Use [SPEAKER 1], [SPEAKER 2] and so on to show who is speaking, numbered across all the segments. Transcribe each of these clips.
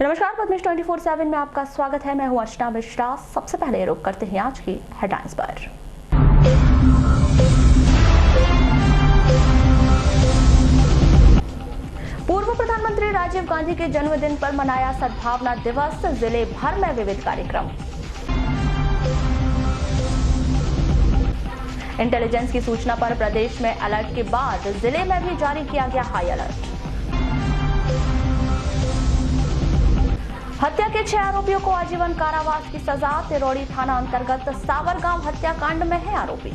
[SPEAKER 1] नमस्कार, पद्मिश 24/7 में आपका स्वागत है। मैं हूं अर्चना मिश्रा। सबसे पहले रुक करते हैं आज की हेडलाइंस पर। पूर्व प्रधानमंत्री राजीव गांधी के जन्मदिन पर मनाया सद्भावना दिवस, जिले भर में विविध कार्यक्रम। इंटेलिजेंस की सूचना पर प्रदेश में अलर्ट के बाद जिले में भी जारी किया गया हाई अलर्ट। हत्या के 6 आरोपियों को आजीवन कारावास की सजा, तिरौड़ी थाना अंतर्गत सावरगांव हत्याकांड में है आरोपी।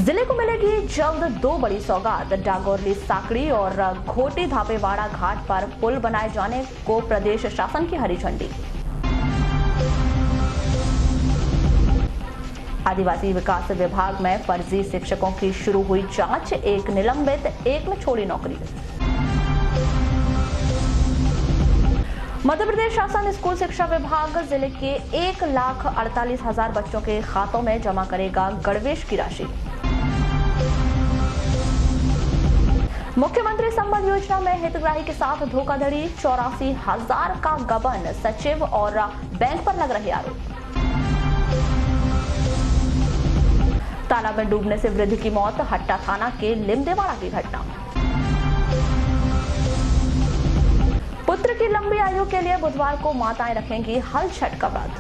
[SPEAKER 1] जिले को मिलेगी जल्द 2 बड़ी सौगात, डागोरली साकड़ी और घोटी धापेवाड़ा घाट पर पुल बनाए जाने को प्रदेश शासन की हरी झंडी। आदिवासी विकास विभाग में फर्जी शिक्षकों की शुरू हुई जांच, एक निलंबित, एक में छोड़ी नौकरी। मध्य प्रदेश शासन स्कूल शिक्षा विभाग जिले के 1,48,000 बच्चों के खातों में जमा करेगा गणवेश की राशि। मुख्यमंत्री संबल योजना में हितग्राही के साथ धोखाधड़ी, 84,000 का गबन, सचिव और बैंक पर लग रहे आरोप। तालाब में डूबने से वृद्ध की मौत, हट्टा थाना के लिमदेवाड़ा की घटना। पुत्र की लंबी आयु के लिए बुधवार को माताएं रखेंगी हल छठ का व्रत।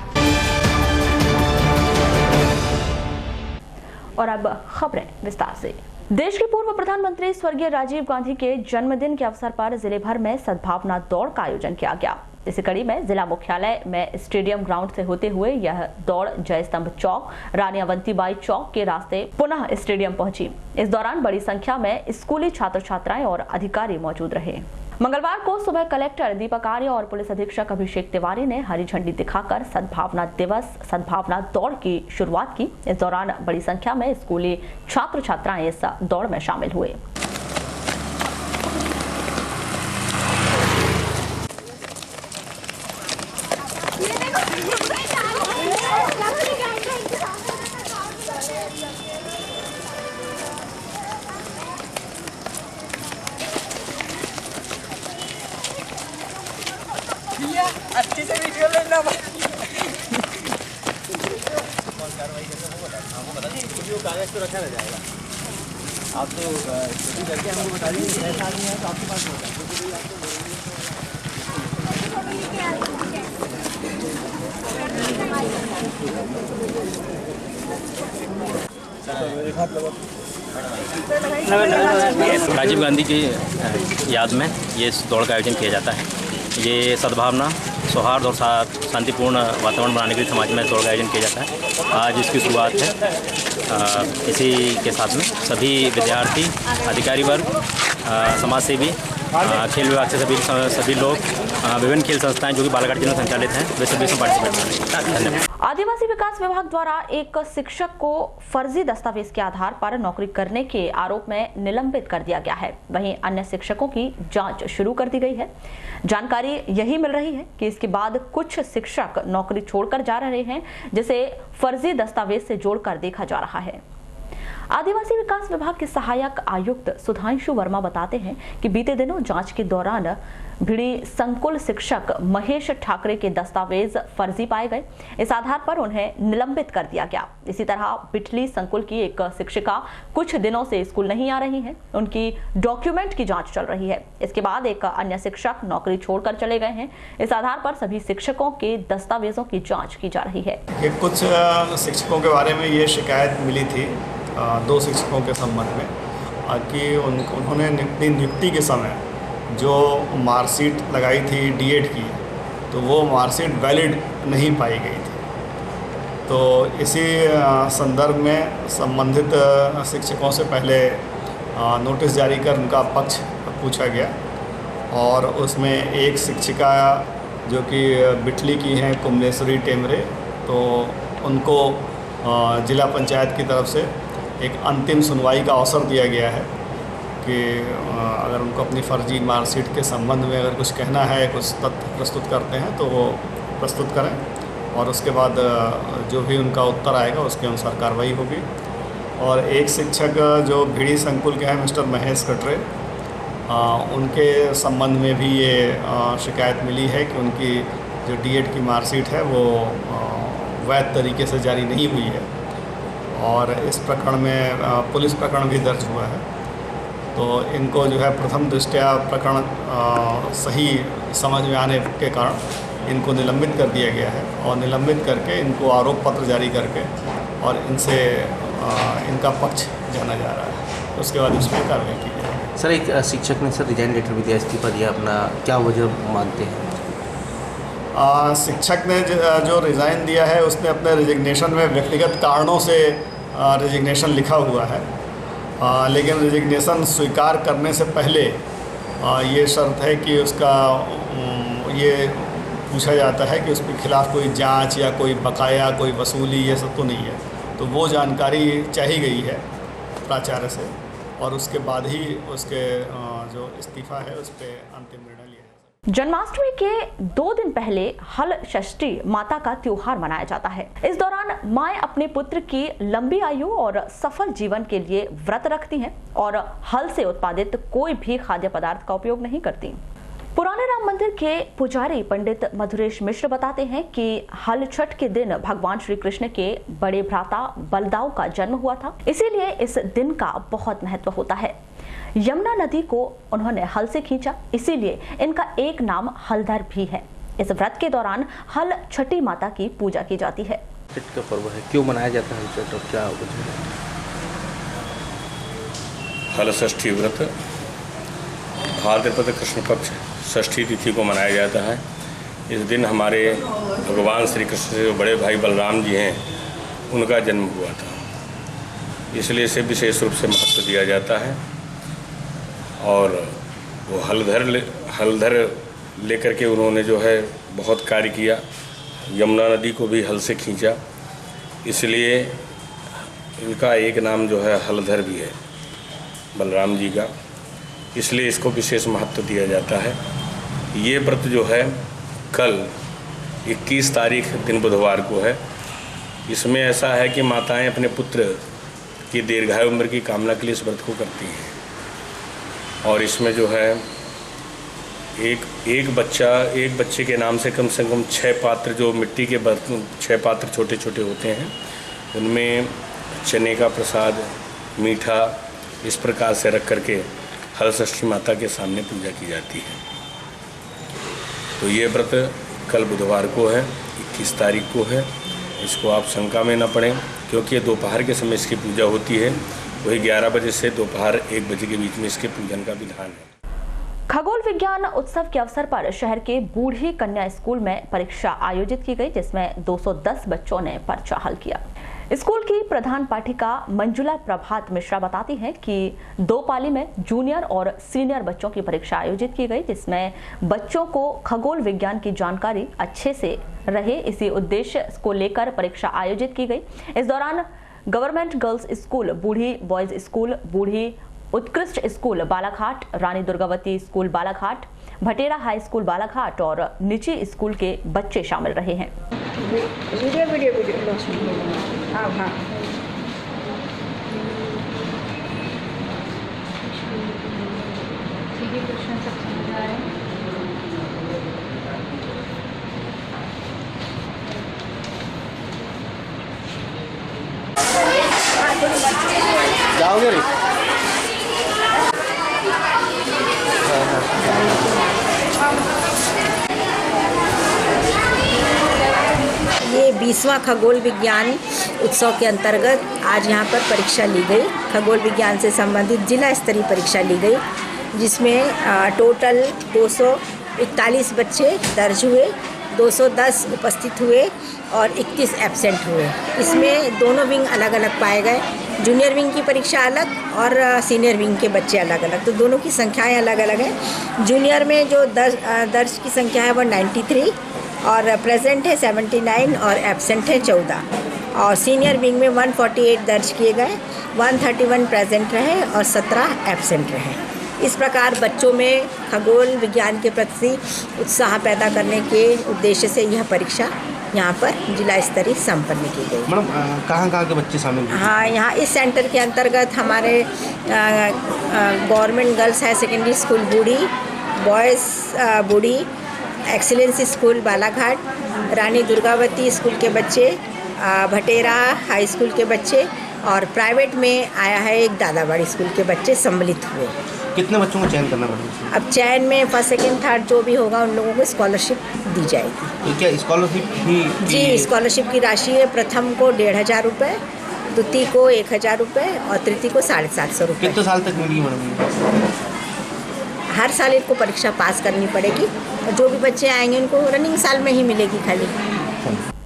[SPEAKER 1] और अब खबरें विस्तार से। देश के पूर्व प्रधानमंत्री स्वर्गीय राजीव गांधी के जन्मदिन के अवसर पर जिले भर में सद्भावना दौड़ का आयोजन किया गया। इसी कड़ी में जिला मुख्यालय में स्टेडियम ग्राउंड से होते हुए यह दौड़ जय स्तंभ चौक, रानी अवंतीबाई चौक के रास्ते पुनः स्टेडियम पहुंची। इस दौरान बड़ी संख्या में स्कूली छात्र छात्राएं और अधिकारी मौजूद रहे। मंगलवार को सुबह कलेक्टर दीपक आर्य और पुलिस अधीक्षक अभिषेक तिवारी ने हरी झंडी दिखाकर सद्भावना दिवस सद्भावना दौड़ की शुरुआत की। इस दौरान बड़ी संख्या में स्कूली छात्र छात्राएं इस दौड़ में शामिल हुए।
[SPEAKER 2] अच्छी से वीडियो लेना कागज तो रखा रह जाएगा। आप तो छुट्टी करके हमको बता दीजिए, ऐसा आदमी है तो आपके पास होगा।
[SPEAKER 3] राजीव गांधी की याद में ये दौड़ का आयोजन किया जाता है। ये सद्भावना, सौहार्द और शांतिपूर्ण वातावरण बनाने के लिए समाज में दौड़ का आयोजन किया जाता है। आज इसकी शुरुआत है। इसी के साथ में सभी विद्यार्थी, अधिकारी वर्ग, समाज सेवी, खेल विभाग से सभी लोग, विभिन्न खेल संस्थाएं जो कि बालाघाट जिले में संचालित हैं, वे सभी इसमें पार्टिसिपेट करेंगे। धन्यवाद।
[SPEAKER 1] आदिवासी विकास विभाग द्वारा एक शिक्षक को फर्जी दस्तावेज के आधार पर नौकरी करने के आरोप में निलंबित कर दिया गया है। वहीं अन्य शिक्षकों की जांच शुरू कर दी गई है। जानकारी यही मिल रही है कि इसके बाद कुछ शिक्षक नौकरी छोड़कर जा रहे हैं, जिसे फर्जी दस्तावेज से जोड़कर देखा जा रहा है। आदिवासी विकास विभाग के सहायक आयुक्त सुधांशु वर्मा बताते हैं कि बीते दिनों जांच के दौरान भिड़ी संकुल शिक्षक महेश ठाकरे के दस्तावेज फर्जी पाए गए। इस आधार पर उन्हें निलंबित कर दिया गया। इसी तरह बिठली संकुल की एक शिक्षिका कुछ दिनों से स्कूल नहीं आ रही हैं, उनकी डॉक्यूमेंट की जांच चल रही है। इसके बाद एक अन्य शिक्षक नौकरी छोड़कर चले गए हैं। इस आधार पर सभी शिक्षकों के दस्तावेजों की जाँच की जा रही है।
[SPEAKER 4] कुछ शिक्षकों के बारे में ये शिकायत मिली थी 2 शिक्षकों के संबंध में कि उन्होंने अपनी नियुक्ति के समय जो मार्कशीट लगाई थी डीएड की, तो वो मार्कशीट वैलिड नहीं पाई गई थी। तो इसी संदर्भ में संबंधित शिक्षकों से पहले नोटिस जारी कर उनका पक्ष पूछा गया और उसमें एक शिक्षिका जो कि बिठली की हैं, कुमलेश्वरी टेमरे, तो उनको जिला पंचायत की तरफ से एक अंतिम सुनवाई का अवसर दिया गया है कि अगर उनको अपनी फर्जी मार्कशीट के संबंध में अगर कुछ कहना है, कुछ तथ्य प्रस्तुत करते हैं तो वो प्रस्तुत करें और उसके बाद जो भी उनका उत्तर आएगा उसके अनुसार कार्रवाई होगी। और एक शिक्षक जो भिड़ी संकुल के हैं मिस्टर महेश कटरे, उनके संबंध में भी ये शिकायत मिली है कि उनकी जो डीएड की मार्कशीट है वो वैध तरीके से जारी नहीं हुई है और इस प्रकरण में पुलिस प्रकरण भी दर्ज हुआ है। तो इनको जो है प्रथम दृष्टया प्रकरण सही समझ में आने के कारण इनको निलंबित कर दिया गया है और निलंबित करके इनको आरोप पत्र जारी करके और इनसे इनका पक्ष जाना जा रहा है। उसके बाद इस पर कार्रवाई की जाएगी।
[SPEAKER 2] सर, एक शिक्षक ने सर रिजाइन लेटर भी दिया, इस्तीफा दिया अपना, क्या वजह मानते हैं?
[SPEAKER 4] शिक्षक ने जो रिज़ाइन दिया है उसने अपने रिजिग्नेशन में व्यक्तिगत कारणों से रिजिग्नेशन लिखा हुआ है, लेकिन रिजिग्नेशन स्वीकार करने से पहले ये शर्त है कि उसका ये पूछा जाता है कि उसके खिलाफ़ कोई जांच या कोई बकाया, कोई वसूली, ये सब तो नहीं है। तो वो जानकारी चाहिए गई है प्राचार्य से और उसके बाद ही उसके जो इस्तीफा है उस पर अंतिम निर्णय लिया जाएगा।
[SPEAKER 1] जन्माष्टमी के 2 दिन पहले हल षष्ठी माता का त्योहार मनाया जाता है। इस दौरान माएं अपने पुत्र की लंबी आयु और सफल जीवन के लिए व्रत रखती हैं और हल से उत्पादित कोई भी खाद्य पदार्थ का उपयोग नहीं करती। पुराने राम मंदिर के पुजारी पंडित मधुरेश मिश्र बताते हैं कि हल छठ के दिन भगवान श्री कृष्ण के बड़े भ्राता बलदाऊ का जन्म हुआ था, इसीलिए इस दिन का बहुत महत्व होता है। यमुना नदी को उन्होंने हल से खींचा, इसीलिए इनका एक नाम हलधर भी है। इस व्रत के दौरान हल छठी माता की पूजा की जाती है।
[SPEAKER 2] छठ का पर्व है, क्यों मनाया जाता है छठ और क्या वजह है?
[SPEAKER 5] हल षष्ठी व्रत भाद्रपद कृष्ण पक्ष षष्ठी तिथि को मनाया जाता है। इस दिन हमारे भगवान श्री कृष्ण से जो बड़े भाई बलराम जी हैं उनका जन्म हुआ था, इसलिए इसे विशेष रूप से महत्व दिया जाता है। और वो हलधर लेकर के उन्होंने जो है बहुत कार्य किया, यमुना नदी को भी हल से खींचा, इसलिए इनका एक नाम जो है हलधर भी है बलराम जी का, इसलिए इसको विशेष महत्व दिया जाता है। ये व्रत जो है कल 21 तारीख दिन बुधवार को है। इसमें ऐसा है कि माताएं अपने पुत्र की दीर्घायु उम्र की कामना के लिए इस व्रत को करती हैं और इसमें जो है एक बच्चे के नाम से कम 6 पात्र, जो मिट्टी के बर्तन 6 पात्र छोटे छोटे होते हैं, उनमें चने का प्रसाद, मीठा, इस प्रकार से रख करके हल षष्ठी माता के सामने पूजा की जाती है। तो ये व्रत कल बुधवार को है, 21 तारीख को है। इसको आप शंका में न पड़ें, क्योंकि दोपहर के समय इसकी पूजा होती है। वही 11 बजे से दोपहर 1 बजे के बीच में इसके पूजन का विधान है।
[SPEAKER 1] खगोल विज्ञान उत्सव के अवसर पर शहर के बूढ़ी कन्या स्कूल में परीक्षा आयोजित की गई, जिसमें 210 बच्चों ने पर्चा हल किया। स्कूल की प्रधान पाठिका मंजुला प्रभात मिश्रा बताती हैं कि 2 पाली में जूनियर और सीनियर बच्चों की परीक्षा आयोजित की गई, जिसमें बच्चों को खगोल विज्ञान की जानकारी अच्छे से रहे, इसी उद्देश्य को लेकर परीक्षा आयोजित की गई। इस दौरान government girls school Budhi, boys school Budhi, उत्कृष्ट school Balaghat, Rani Durgavati school Balaghat, Bhatera high school Balaghat और निची स्कूल के बच्चे शामिल रहे हैं।
[SPEAKER 6] हाँ
[SPEAKER 2] जाओगे रे?
[SPEAKER 6] ये 20वां खगोल विज्ञान उत्सव के अंतर्गत आज यहाँ पर परीक्षा ली गई। खगोल विज्ञान से संबंधित जिला स्तरीय परीक्षा ली गई, जिसमें टोटल 241 बच्चे दर्ज हुए, 210 उपस्थित हुए और 21 एब्सेंट हुए। इसमें दोनों विंग अलग अलग पाए गए, जूनियर विंग की परीक्षा अलग और सीनियर विंग के बच्चे अलग अलग, तो दोनों की संख्याएं अलग अलग हैं। जूनियर में जो दर्ज की संख्या है वो 93 और प्रेजेंट है 79 और एब्सेंट है 14, और सीनियर विंग में 148 दर्ज किए गए, 131 प्रेजेंट रहे और 17 एब्सेंट रहे। इस प्रकार बच्चों में खगोल विज्ञान के प्रति उत्साह पैदा करने के उद्देश्य से यह परीक्षा यहाँ पर जिला स्तरीय संपन्न की गई।
[SPEAKER 2] मैडम कहाँ के बच्चे शामिल हैं?
[SPEAKER 6] हाँ, यहाँ इस सेंटर के अंतर्गत हमारे government girls higher secondary school Budhi, boys Budhi, excellence school Balaghat, Rani Durgavati school के बच्चे, भटेरा हाई स्कूल के बच्चे और प्राइवेट में आया है एक दादाबाड़ी स्कूल के बच्चे सम्मिलित हुए।
[SPEAKER 2] कितने बच्चों को चयन करना पड़ेगा?
[SPEAKER 6] अब चयन में फर्स्ट सेकंड थर्ड जो भी होगा उन लोगों को स्कॉलरशिप दी जाएगी।
[SPEAKER 2] तो क्या स्कॉलरशिप भी?
[SPEAKER 6] जी, स्कॉलरशिप की राशि है प्रथम को 1,500 रुपये, द्वितीय को 1,000 रुपये और तृतीय को 750 रुपये।
[SPEAKER 2] कितने साल तक मिलेगी मैडम?
[SPEAKER 6] हर साल इनको परीक्षा पास करनी पड़ेगी और जो भी बच्चे आएंगे उनको रनिंग साल में ही मिलेगी खाली।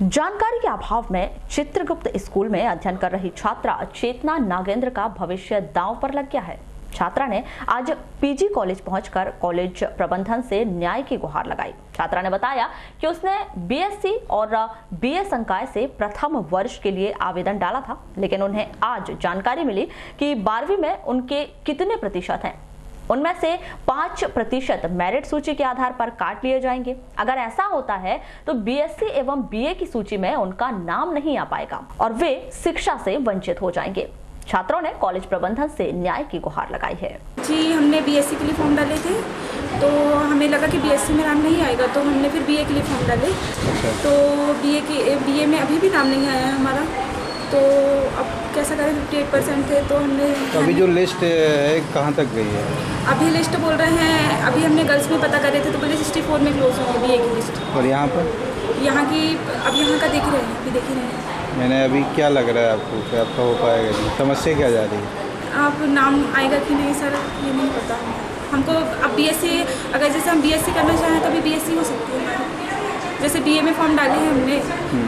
[SPEAKER 1] जानकारी के अभाव में चित्रगुप्त स्कूल में अध्ययन कर रही छात्रा चेतना नागेंद्र का भविष्य दांव पर लग गया है। छात्रा ने आज पीजी कॉलेज पहुंचकर कॉलेज प्रबंधन से न्याय की गुहार लगाई। छात्रा ने बताया कि उसने बीएससी और बीए संकाय से प्रथम वर्ष के लिए आवेदन डाला था, लेकिन उन्हें आज जानकारी मिली कि 12वीं में उनके कितने प्रतिशत हैं। उनमें से 5% मेरिट सूची के आधार पर काट लिए जाएंगे। अगर ऐसा होता है तो बीएससी एवं बीए की सूची में उनका नाम नहीं आ पाएगा और वे शिक्षा से वंचित हो जाएंगे। छात्रों ने कॉलेज प्रबंधन से न्याय की गुहार लगाई है।
[SPEAKER 7] जी, हमने बीएससी के लिए फॉर्म डाले थे, तो हमें लगा कि बीएससी में नाम नहीं आएगा, तो हमने फिर बीए के लिए फॉर्म डाले। तो बीए में अभी भी नाम नहीं आया है हमारा, तो अब कैसा करें? 58% थे, तो हमने
[SPEAKER 8] तो अभी जो लिस्ट है कहाँ तक गई है?
[SPEAKER 7] अभी लिस्ट बोल रहे हैं, अभी हमने गर्ल्स में पता करे थे तो बोले 64 में क्लोज होंगे बीए की लिस्ट।
[SPEAKER 8] और यहाँ पर
[SPEAKER 7] यहाँ की अब यहाँ का देख रहे हैं, अभी देख ही रहे हैं।
[SPEAKER 8] मैंने अभी क्या लग रहा है आपको कि आपका हो पाएगा नहीं? समस्या क्या जा रही है?
[SPEAKER 7] आप नाम आएगा कि नहीं सर, ये नहीं पता हमको। अब बीएससी, अगर जैसे हम बीएससी करना चाहें तो भी बीएससी हो सकती है। जैसे बीए में फॉर्म डाले हैं हमने,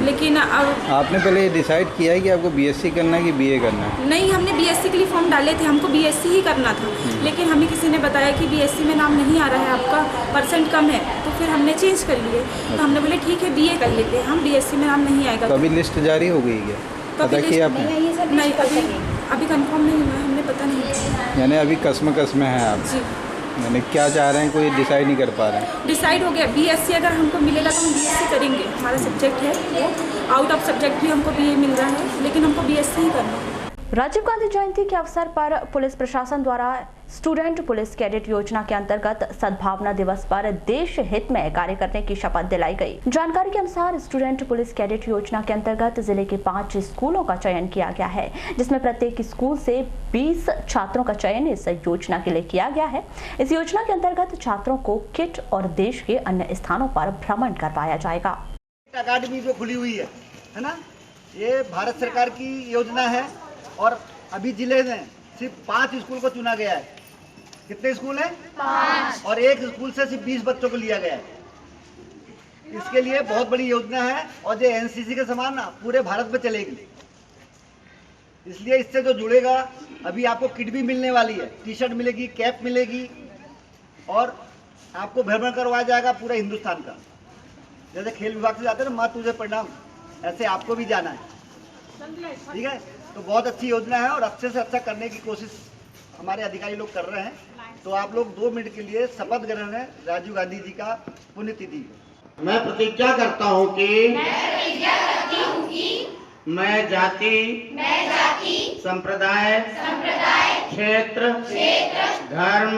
[SPEAKER 7] लेकिन अब
[SPEAKER 8] आपने पहले ये डिसाइड किया है कि आपको बीएससी करना है कि बीए करना है?
[SPEAKER 7] नहीं, हमने बीएससी के लिए फॉर्म डाले थे, हमको बीएससी ही करना था, लेकिन हमें किसी ने बताया कि बीएससी में नाम नहीं आ रहा है, आपका परसेंट कम है, तो फिर हमने चेंज कर लिए। तो हमने बोले ठीक है बीए कर लेते हैं हम, बीएससी में नाम नहीं आएगा।
[SPEAKER 8] तो अभी लिस्ट जारी हो गई है? पता किया आपने?
[SPEAKER 7] नहीं, अभी कंफर्म नहीं हुआ, हमने पता नहीं।
[SPEAKER 8] यानी अभी कसम में है आप?
[SPEAKER 7] जी।
[SPEAKER 8] यानी क्या चाह रहे हैं, कोई डिसाइड नहीं कर पा रहे हैं?
[SPEAKER 7] डिसाइड हो गया, बीएससी अगर हमको मिलेगा तो हम बीएससी करेंगे। हमारा सब्जेक्ट है वो, आउट ऑफ सब्जेक्ट भी हमको बीए मिल रहा है, लेकिन हमको बीएससी ही करना है।
[SPEAKER 1] राजीव गांधी जयंती के अवसर पर पुलिस प्रशासन द्वारा स्टूडेंट पुलिस कैडेट योजना के अंतर्गत सद्भावना दिवस पर देश हित में कार्य करने की शपथ दिलाई गई। जानकारी के अनुसार स्टूडेंट पुलिस कैडेट योजना के अंतर्गत जिले के 5 स्कूलों का चयन किया गया है, जिसमें प्रत्येक स्कूल से 20 छात्रों का चयन इस योजना के लिए किया गया है। इस योजना के अंतर्गत छात्रों को किट और देश के अन्य स्थानों पर भ्रमण करवाया जाएगा।
[SPEAKER 9] अकादमी जो खुली हुई है ना, ये भारत सरकार की योजना है और अभी जिले में सिर्फ 5 स्कूल को चुना गया है। कितने स्कूल हैं? 5। और एक स्कूल से सिर्फ 20 बच्चों को लिया गया है। इसके लिए बहुत बड़ी योजना है और जो एनसीसी के समान ना पूरे भारत में चलेगी। इसलिए इससे जो जुड़ेगा, अभी आपको किट भी मिलने वाली है, टी शर्ट मिलेगी, कैप मिलेगी और आपको भ्रमण करवाया जाएगा पूरे हिंदुस्तान का। जैसे खेल विभाग से जाते हैं ना, माँ तुझे प्रणाम, ऐसे आपको भी जाना है। ठीक है, तो बहुत अच्छी योजना है और अच्छे से अच्छा करने की कोशिश हमारे अधिकारी लोग कर रहे हैं। तो आप लोग 2 मिनट के लिए शपथ ग्रहण है राजीव गांधी जी का पुण्यतिथि। मैं प्रतिज्ञा करता हूँ कि मैं जाति संप्रदाय क्षेत्र धर्म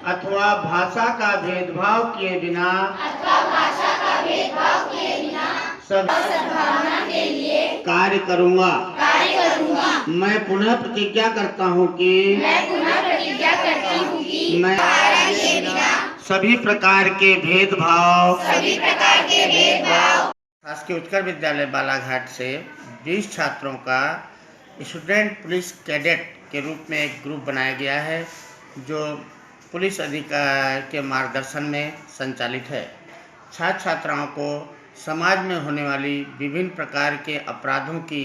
[SPEAKER 9] अथवा भाषा का भेदभाव किए बिना सद्भावना के लिए कार्य करूँगा। मैं पुनः प्रतिज्ञा करता हूँ कि मैं सभी प्रकार के भेदभाव शासकीय उच्चतर विद्यालय बालाघाट से 20 छात्रों का स्टूडेंट पुलिस कैडेट के रूप में एक ग्रुप बनाया गया है, जो पुलिस अधिकारी के मार्गदर्शन में संचालित है। छात्र छात्राओं को समाज में होने वाली विभिन्न प्रकार के अपराधों की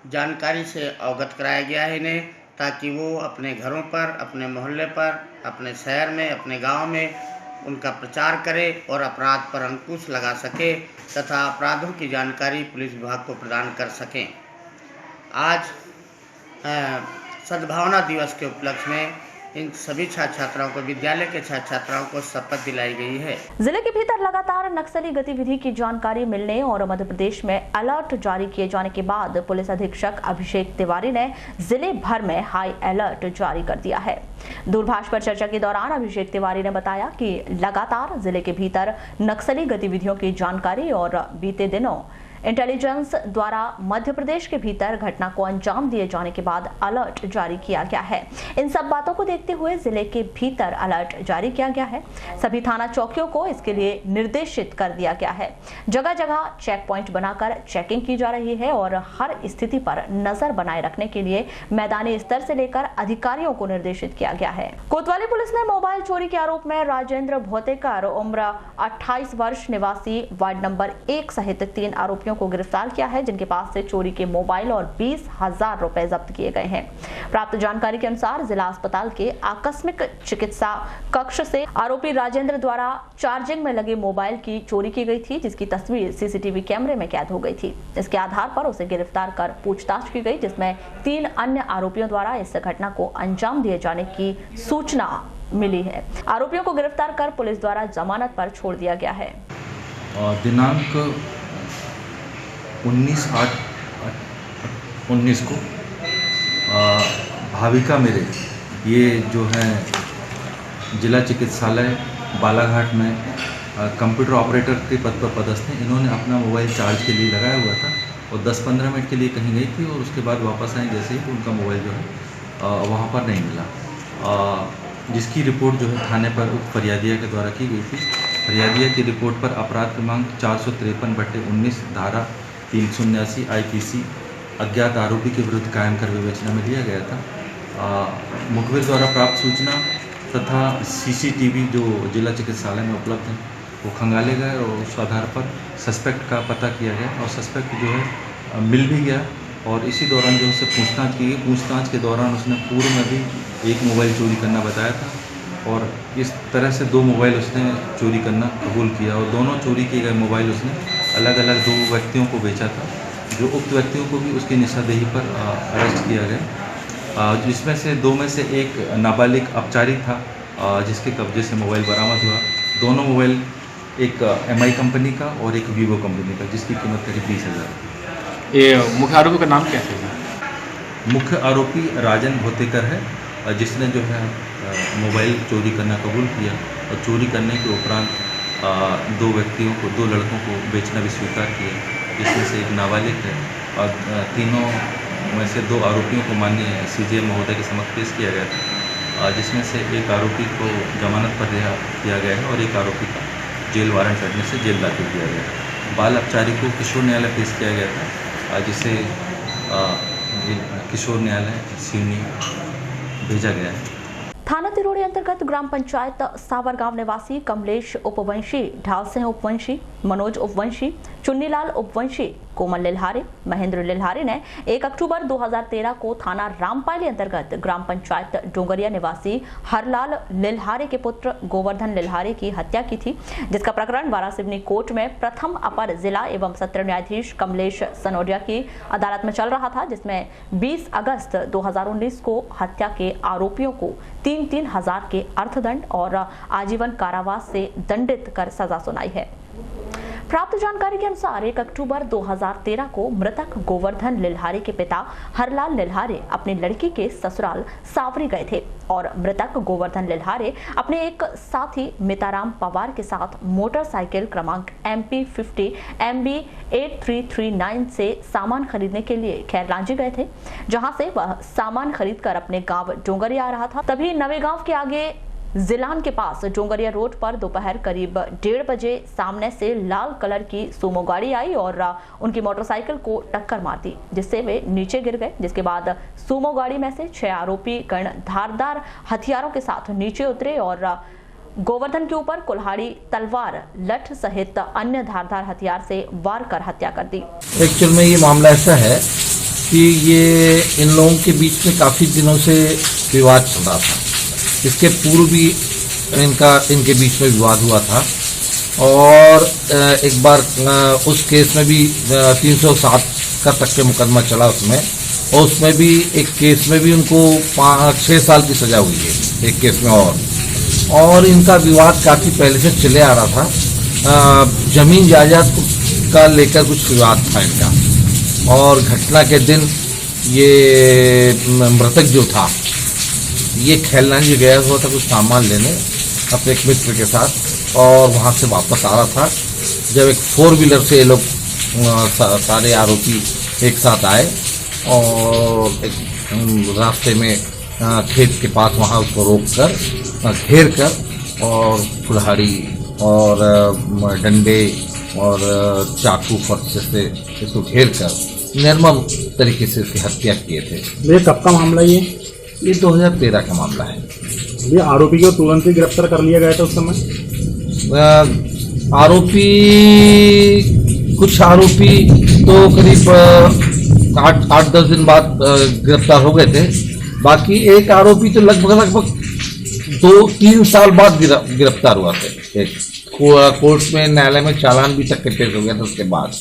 [SPEAKER 9] जानकारी से अवगत कराया गया है इन्हें, ताकि वो अपने घरों पर, अपने मोहल्ले पर, अपने शहर में, अपने गांव में उनका प्रचार करें और अपराध पर अंकुश लगा सके तथा अपराधों की जानकारी पुलिस विभाग को प्रदान कर सकें। आज सद्भावना दिवस के उपलक्ष्य में
[SPEAKER 10] इन सभी छात्र छात्राओं को, विद्यालय के छात्र छात्राओं को शपथ दिलाई गई है।
[SPEAKER 1] जिले के भीतर लगातार नक्सली गतिविधि की जानकारी मिलने और मध्य प्रदेश में अलर्ट जारी किए जाने के बाद पुलिस अधीक्षक अभिषेक तिवारी ने जिले भर में हाई अलर्ट जारी कर दिया है। दूरभाष पर चर्चा के दौरान अभिषेक तिवारी ने बताया कि लगातार जिले के भीतर नक्सली गतिविधियों की जानकारी और बीते दिनों इंटेलिजेंस द्वारा मध्य प्रदेश के भीतर घटना को अंजाम दिए जाने के बाद अलर्ट जारी किया गया है। इन सब बातों को देखते हुए जिले के भीतर अलर्ट जारी किया गया है। सभी थाना चौकियों को इसके लिए निर्देशित कर दिया गया है। जगह जगह चेक पॉइंट बनाकर चेकिंग की जा रही है और हर स्थिति पर नजर बनाए रखने के लिए मैदानी स्तर से लेकर अधिकारियों को निर्देशित किया गया है। कोतवाली पुलिस ने मोबाइल चोरी के आरोप में राजेंद्र भोतेकर उम्र 28 वर्ष निवासी वार्ड नंबर 1 सहित 3 आरोपियों को गिरफ्तार किया है, जिनके पास से चोरी के मोबाइल और 20,000 रुपए जब्त किए गए हैं। प्राप्त जानकारी के अनुसार जिला अस्पताल के आकस्मिक चिकित्सा कक्ष से आरोपी राजेंद्र द्वारा चार्जिंग में लगे मोबाइल की चोरी की गई थी, जिसकी तस्वीर सीसीटीवी कैमरे में कैद हो गई थी। इसके आधार पर उसे गिरफ्तार कर पूछताछ की गई, जिसमें 3 अन्य आरोपियों द्वारा इस घटना को अंजाम दिए जाने की सूचना मिली है। आरोपियों को गिरफ्तार कर पुलिस द्वारा जमानत पर छोड़ दिया गया है।
[SPEAKER 11] दिनांक 19/8/19 को भाविका मेरे ये जो है जिला चिकित्सालय बालाघाट में कंप्यूटर ऑपरेटर के पद पर पदस्थ हैं। इन्होंने अपना मोबाइल चार्ज के लिए लगाया हुआ था और 10-15 मिनट के लिए कहीं गई थी और उसके बाद वापस आई जैसे ही तो उनका मोबाइल जो है वहाँ पर नहीं मिला, जिसकी रिपोर्ट जो है थाने पर फरियादिया के द्वारा की गई थी। फरियादिया की रिपोर्ट पर अपराध क्रमांक 453/19 धारा 379 IPC अज्ञात आरोपी के विरुद्ध कायम कर विवेचना में लिया गया था। मुखबिर द्वारा प्राप्त सूचना तथा CCTV जो जिला चिकित्सालय में उपलब्ध है वो खंगाले गए और उस आधार पर सस्पेक्ट का पता किया गया और सस्पेक्ट जो है मिल भी गया और इसी दौरान जो उससे पूछताछ की गई। पूछताछ के दौरान उसने पूर्व में भी एक मोबाइल चोरी करना बताया था और इस तरह से 2 मोबाइल उसने चोरी करना कबूल किया और दोनों चोरी किए गए मोबाइल उसने अलग अलग 2 व्यक्तियों को बेचा था, जो उक्त व्यक्तियों को भी उसकी निशादेही पर अरेस्ट किया गया, जिसमें से 2 में से एक नाबालिग अपचारी था जिसके कब्जे से मोबाइल बरामद हुआ। दोनों मोबाइल एक MI कंपनी का और एक वीवो कंपनी का, जिसकी कीमत करीब 20,000।
[SPEAKER 2] ये मुख्य आरोपी का नाम क्या है?
[SPEAKER 11] मुख्य आरोपी राजेंद्र भोतेकर है, जिसने जो है मोबाइल चोरी करना कबूल किया और चोरी करने के उपरांत 2 व्यक्तियों को, 2 लड़कों को बेचना भी स्वीकार किया, जिसमें से एक नाबालिग है और तीनों में से 2 आरोपियों को माननीय CJM महोदय के समक्ष पेश किया गया था, जिसमें से एक आरोपी को जमानत पर रिहा किया गया है और एक आरोपी का जेल वारंट करने से जेल दाखिल किया गया है। बाल अपचारी को किशोर न्यायालय पेश किया गया था, जिसे किशोर न्यायालय सिवनी भेजा गया है।
[SPEAKER 1] थाना तिरोड़ी अंतर्गत ग्राम पंचायत सावरगांव निवासी कमलेश उपवंशी, ढाल सिंह उपवंशी, मनोज उपवंशी, चुन्नीलाल उपवंशी, कोमल लिल्हारे, महेंद्र लिल्हारे ने 1 अक्टूबर 2013 को थाना रामपाली अंतर्गत ग्राम पंचायत डोंगरिया निवासी हरलाल लिल्हारे के पुत्र गोवर्धन लिल्हारे की हत्या की थी, जिसका प्रकरण वारासिवनी कोर्ट में प्रथम अपर जिला एवं सत्र न्यायाधीश कमलेश सनोडिया की अदालत में चल रहा था, जिसमें 20 अगस्त 2019 को हत्या के आरोपियों को 3-3 हजार के अर्थदंड और आजीवन कारावास से दंडित कर सजा सुनाई है। प्राप्त जानकारी के अनुसार 1 अक्टूबर 2013 को मृतक गोवर्धन लिल्हारे के पिता हरलाल लिल्हारे अपनी लड़की के ससुराल सावरी गए थे और मृतक गोवर्धन लिल्हारे अपने एक साथी मिताराम पवार के साथ मोटरसाइकिल क्रमांक MP50 MB 8339 से सामान खरीदने के लिए खैरलांजी गए थे, जहां से वह सामान खरीदकर अपने गांव डोंगरिया आ रहा था। तभी नवे गांव के आगे जिलान के पास डोंगरिया रोड पर दोपहर करीब 1:30 बजे सामने से लाल कलर की सुमो गाड़ी आई और उनकी मोटरसाइकिल को टक्कर मार दी, जिससे वे नीचे गिर गए। जिसके बाद सुमो गाड़ी में से 6 आरोपी गण धारदार हथियारों के साथ नीचे उतरे और गोवर्धन के ऊपर कुल्हाड़ी, तलवार, लठ सहित अन्य धारदार हथियार से वार कर हत्या कर दी।
[SPEAKER 12] एक्चुअल में ये मामला ऐसा है कि ये इन लोगों के बीच में काफी दिनों से विवाद चल रहा था। इसके पूर्व भी इनके बीच में विवाद हुआ था और एक बार उस केस में भी 307 का तक के मुकदमा चला उसमें, और उसमें भी एक केस में भी उनको 6 साल की सजा हुई है। एक केस में और इनका विवाद काफ़ी पहले से चले आ रहा था। जमीन जायदाद का लेकर कुछ विवाद था इनका, और घटना के दिन ये मृतक जो था ये खैलनाजी गया हुआ था कुछ सामान लेने अपने एक मित्र के साथ, और वहाँ से वापस आ रहा था जब एक 4 व्हीलर से ये लोग सारे आरोपी एक साथ आए और एक रास्ते में खेत के पास वहाँ उसको रोक कर घेर कर और कुल्हाड़ी और डंडे और चाकू फर्श से इसको घेर कर निर्मम तरीके से इसकी हत्या किए थे।
[SPEAKER 13] ये कब का मामला ये
[SPEAKER 12] 2013 का मामला है।
[SPEAKER 13] ये आरोपी को तुरंत ही गिरफ्तार कर लिया गया था उस समय?
[SPEAKER 12] कुछ आरोपी तो करीब 8-10 दिन बाद गिरफ्तार हो गए थे। बाकी एक आरोपी तो लगभग 2-3 साल बाद गिरफ्तार हुआ था। कोर्ट में न्यायालय में चालान भी तक के पेश हो गया था उसके बाद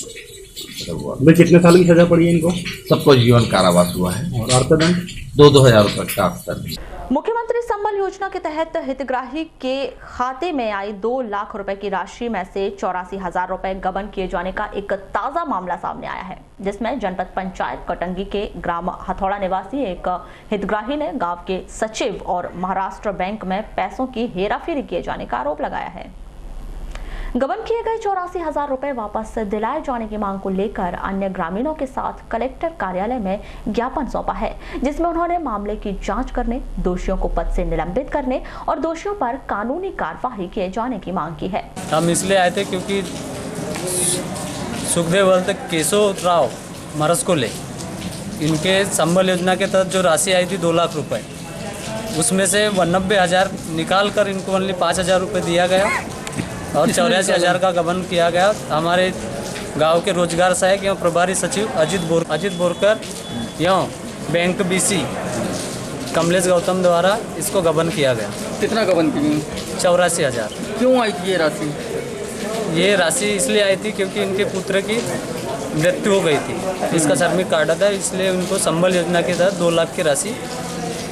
[SPEAKER 12] हुआ।
[SPEAKER 13] कितने साल की सजा पड़ी है इनको?
[SPEAKER 12] सबको जीवन कारावास हुआ है
[SPEAKER 13] और अर्थदंड
[SPEAKER 12] 2,000 रुपये का अर्थदंड।
[SPEAKER 1] मुख्यमंत्री संबल योजना के तहत हितग्राही के खाते में आई 2 लाख रुपए की राशि में से 84,000 रुपए गबन किए जाने का एक ताजा मामला सामने आया है, जिसमें जनपद पंचायत कटंगी के ग्राम हथौड़ा निवासी एक हितग्राही ने गांव के सचिव और महाराष्ट्र बैंक में पैसों की हेराफेरी किए जाने का आरोप लगाया है। गबन किए गए 84,000 रुपए वापस दिलाए जाने की मांग को लेकर अन्य ग्रामीणों के साथ कलेक्टर कार्यालय में ज्ञापन सौंपा है, जिसमें उन्होंने मामले की जांच करने, दोषियों को पद से निलंबित करने और दोषियों पर कानूनी कार्रवाई किए जाने की मांग की है।
[SPEAKER 14] हम इसलिए आए थे क्योंकि सुखदेव केशव राव मरसकोले इनके संबल योजना के तहत जो राशि आई थी 2 लाख रुपए, उसमें से 90,000 निकाल कर इनको ओनली 5,000 रुपये दिया गया और 84,000 का गबन किया गया। हमारे गांव के रोजगार सहायक एवं प्रभारी सचिव अजित बोरकर एवं बैंक BC कमलेश गौतम द्वारा इसको गबन किया गया।
[SPEAKER 2] कितना गबन की?
[SPEAKER 14] 84,000।
[SPEAKER 2] क्यों आई थी ये राशि?
[SPEAKER 14] ये राशि इसलिए आई थी क्योंकि इनके पुत्र की मृत्यु हो गई थी, इसका श्रमिक कार्ड था, इसलिए उनको संबल योजना के तहत 2 लाख की राशि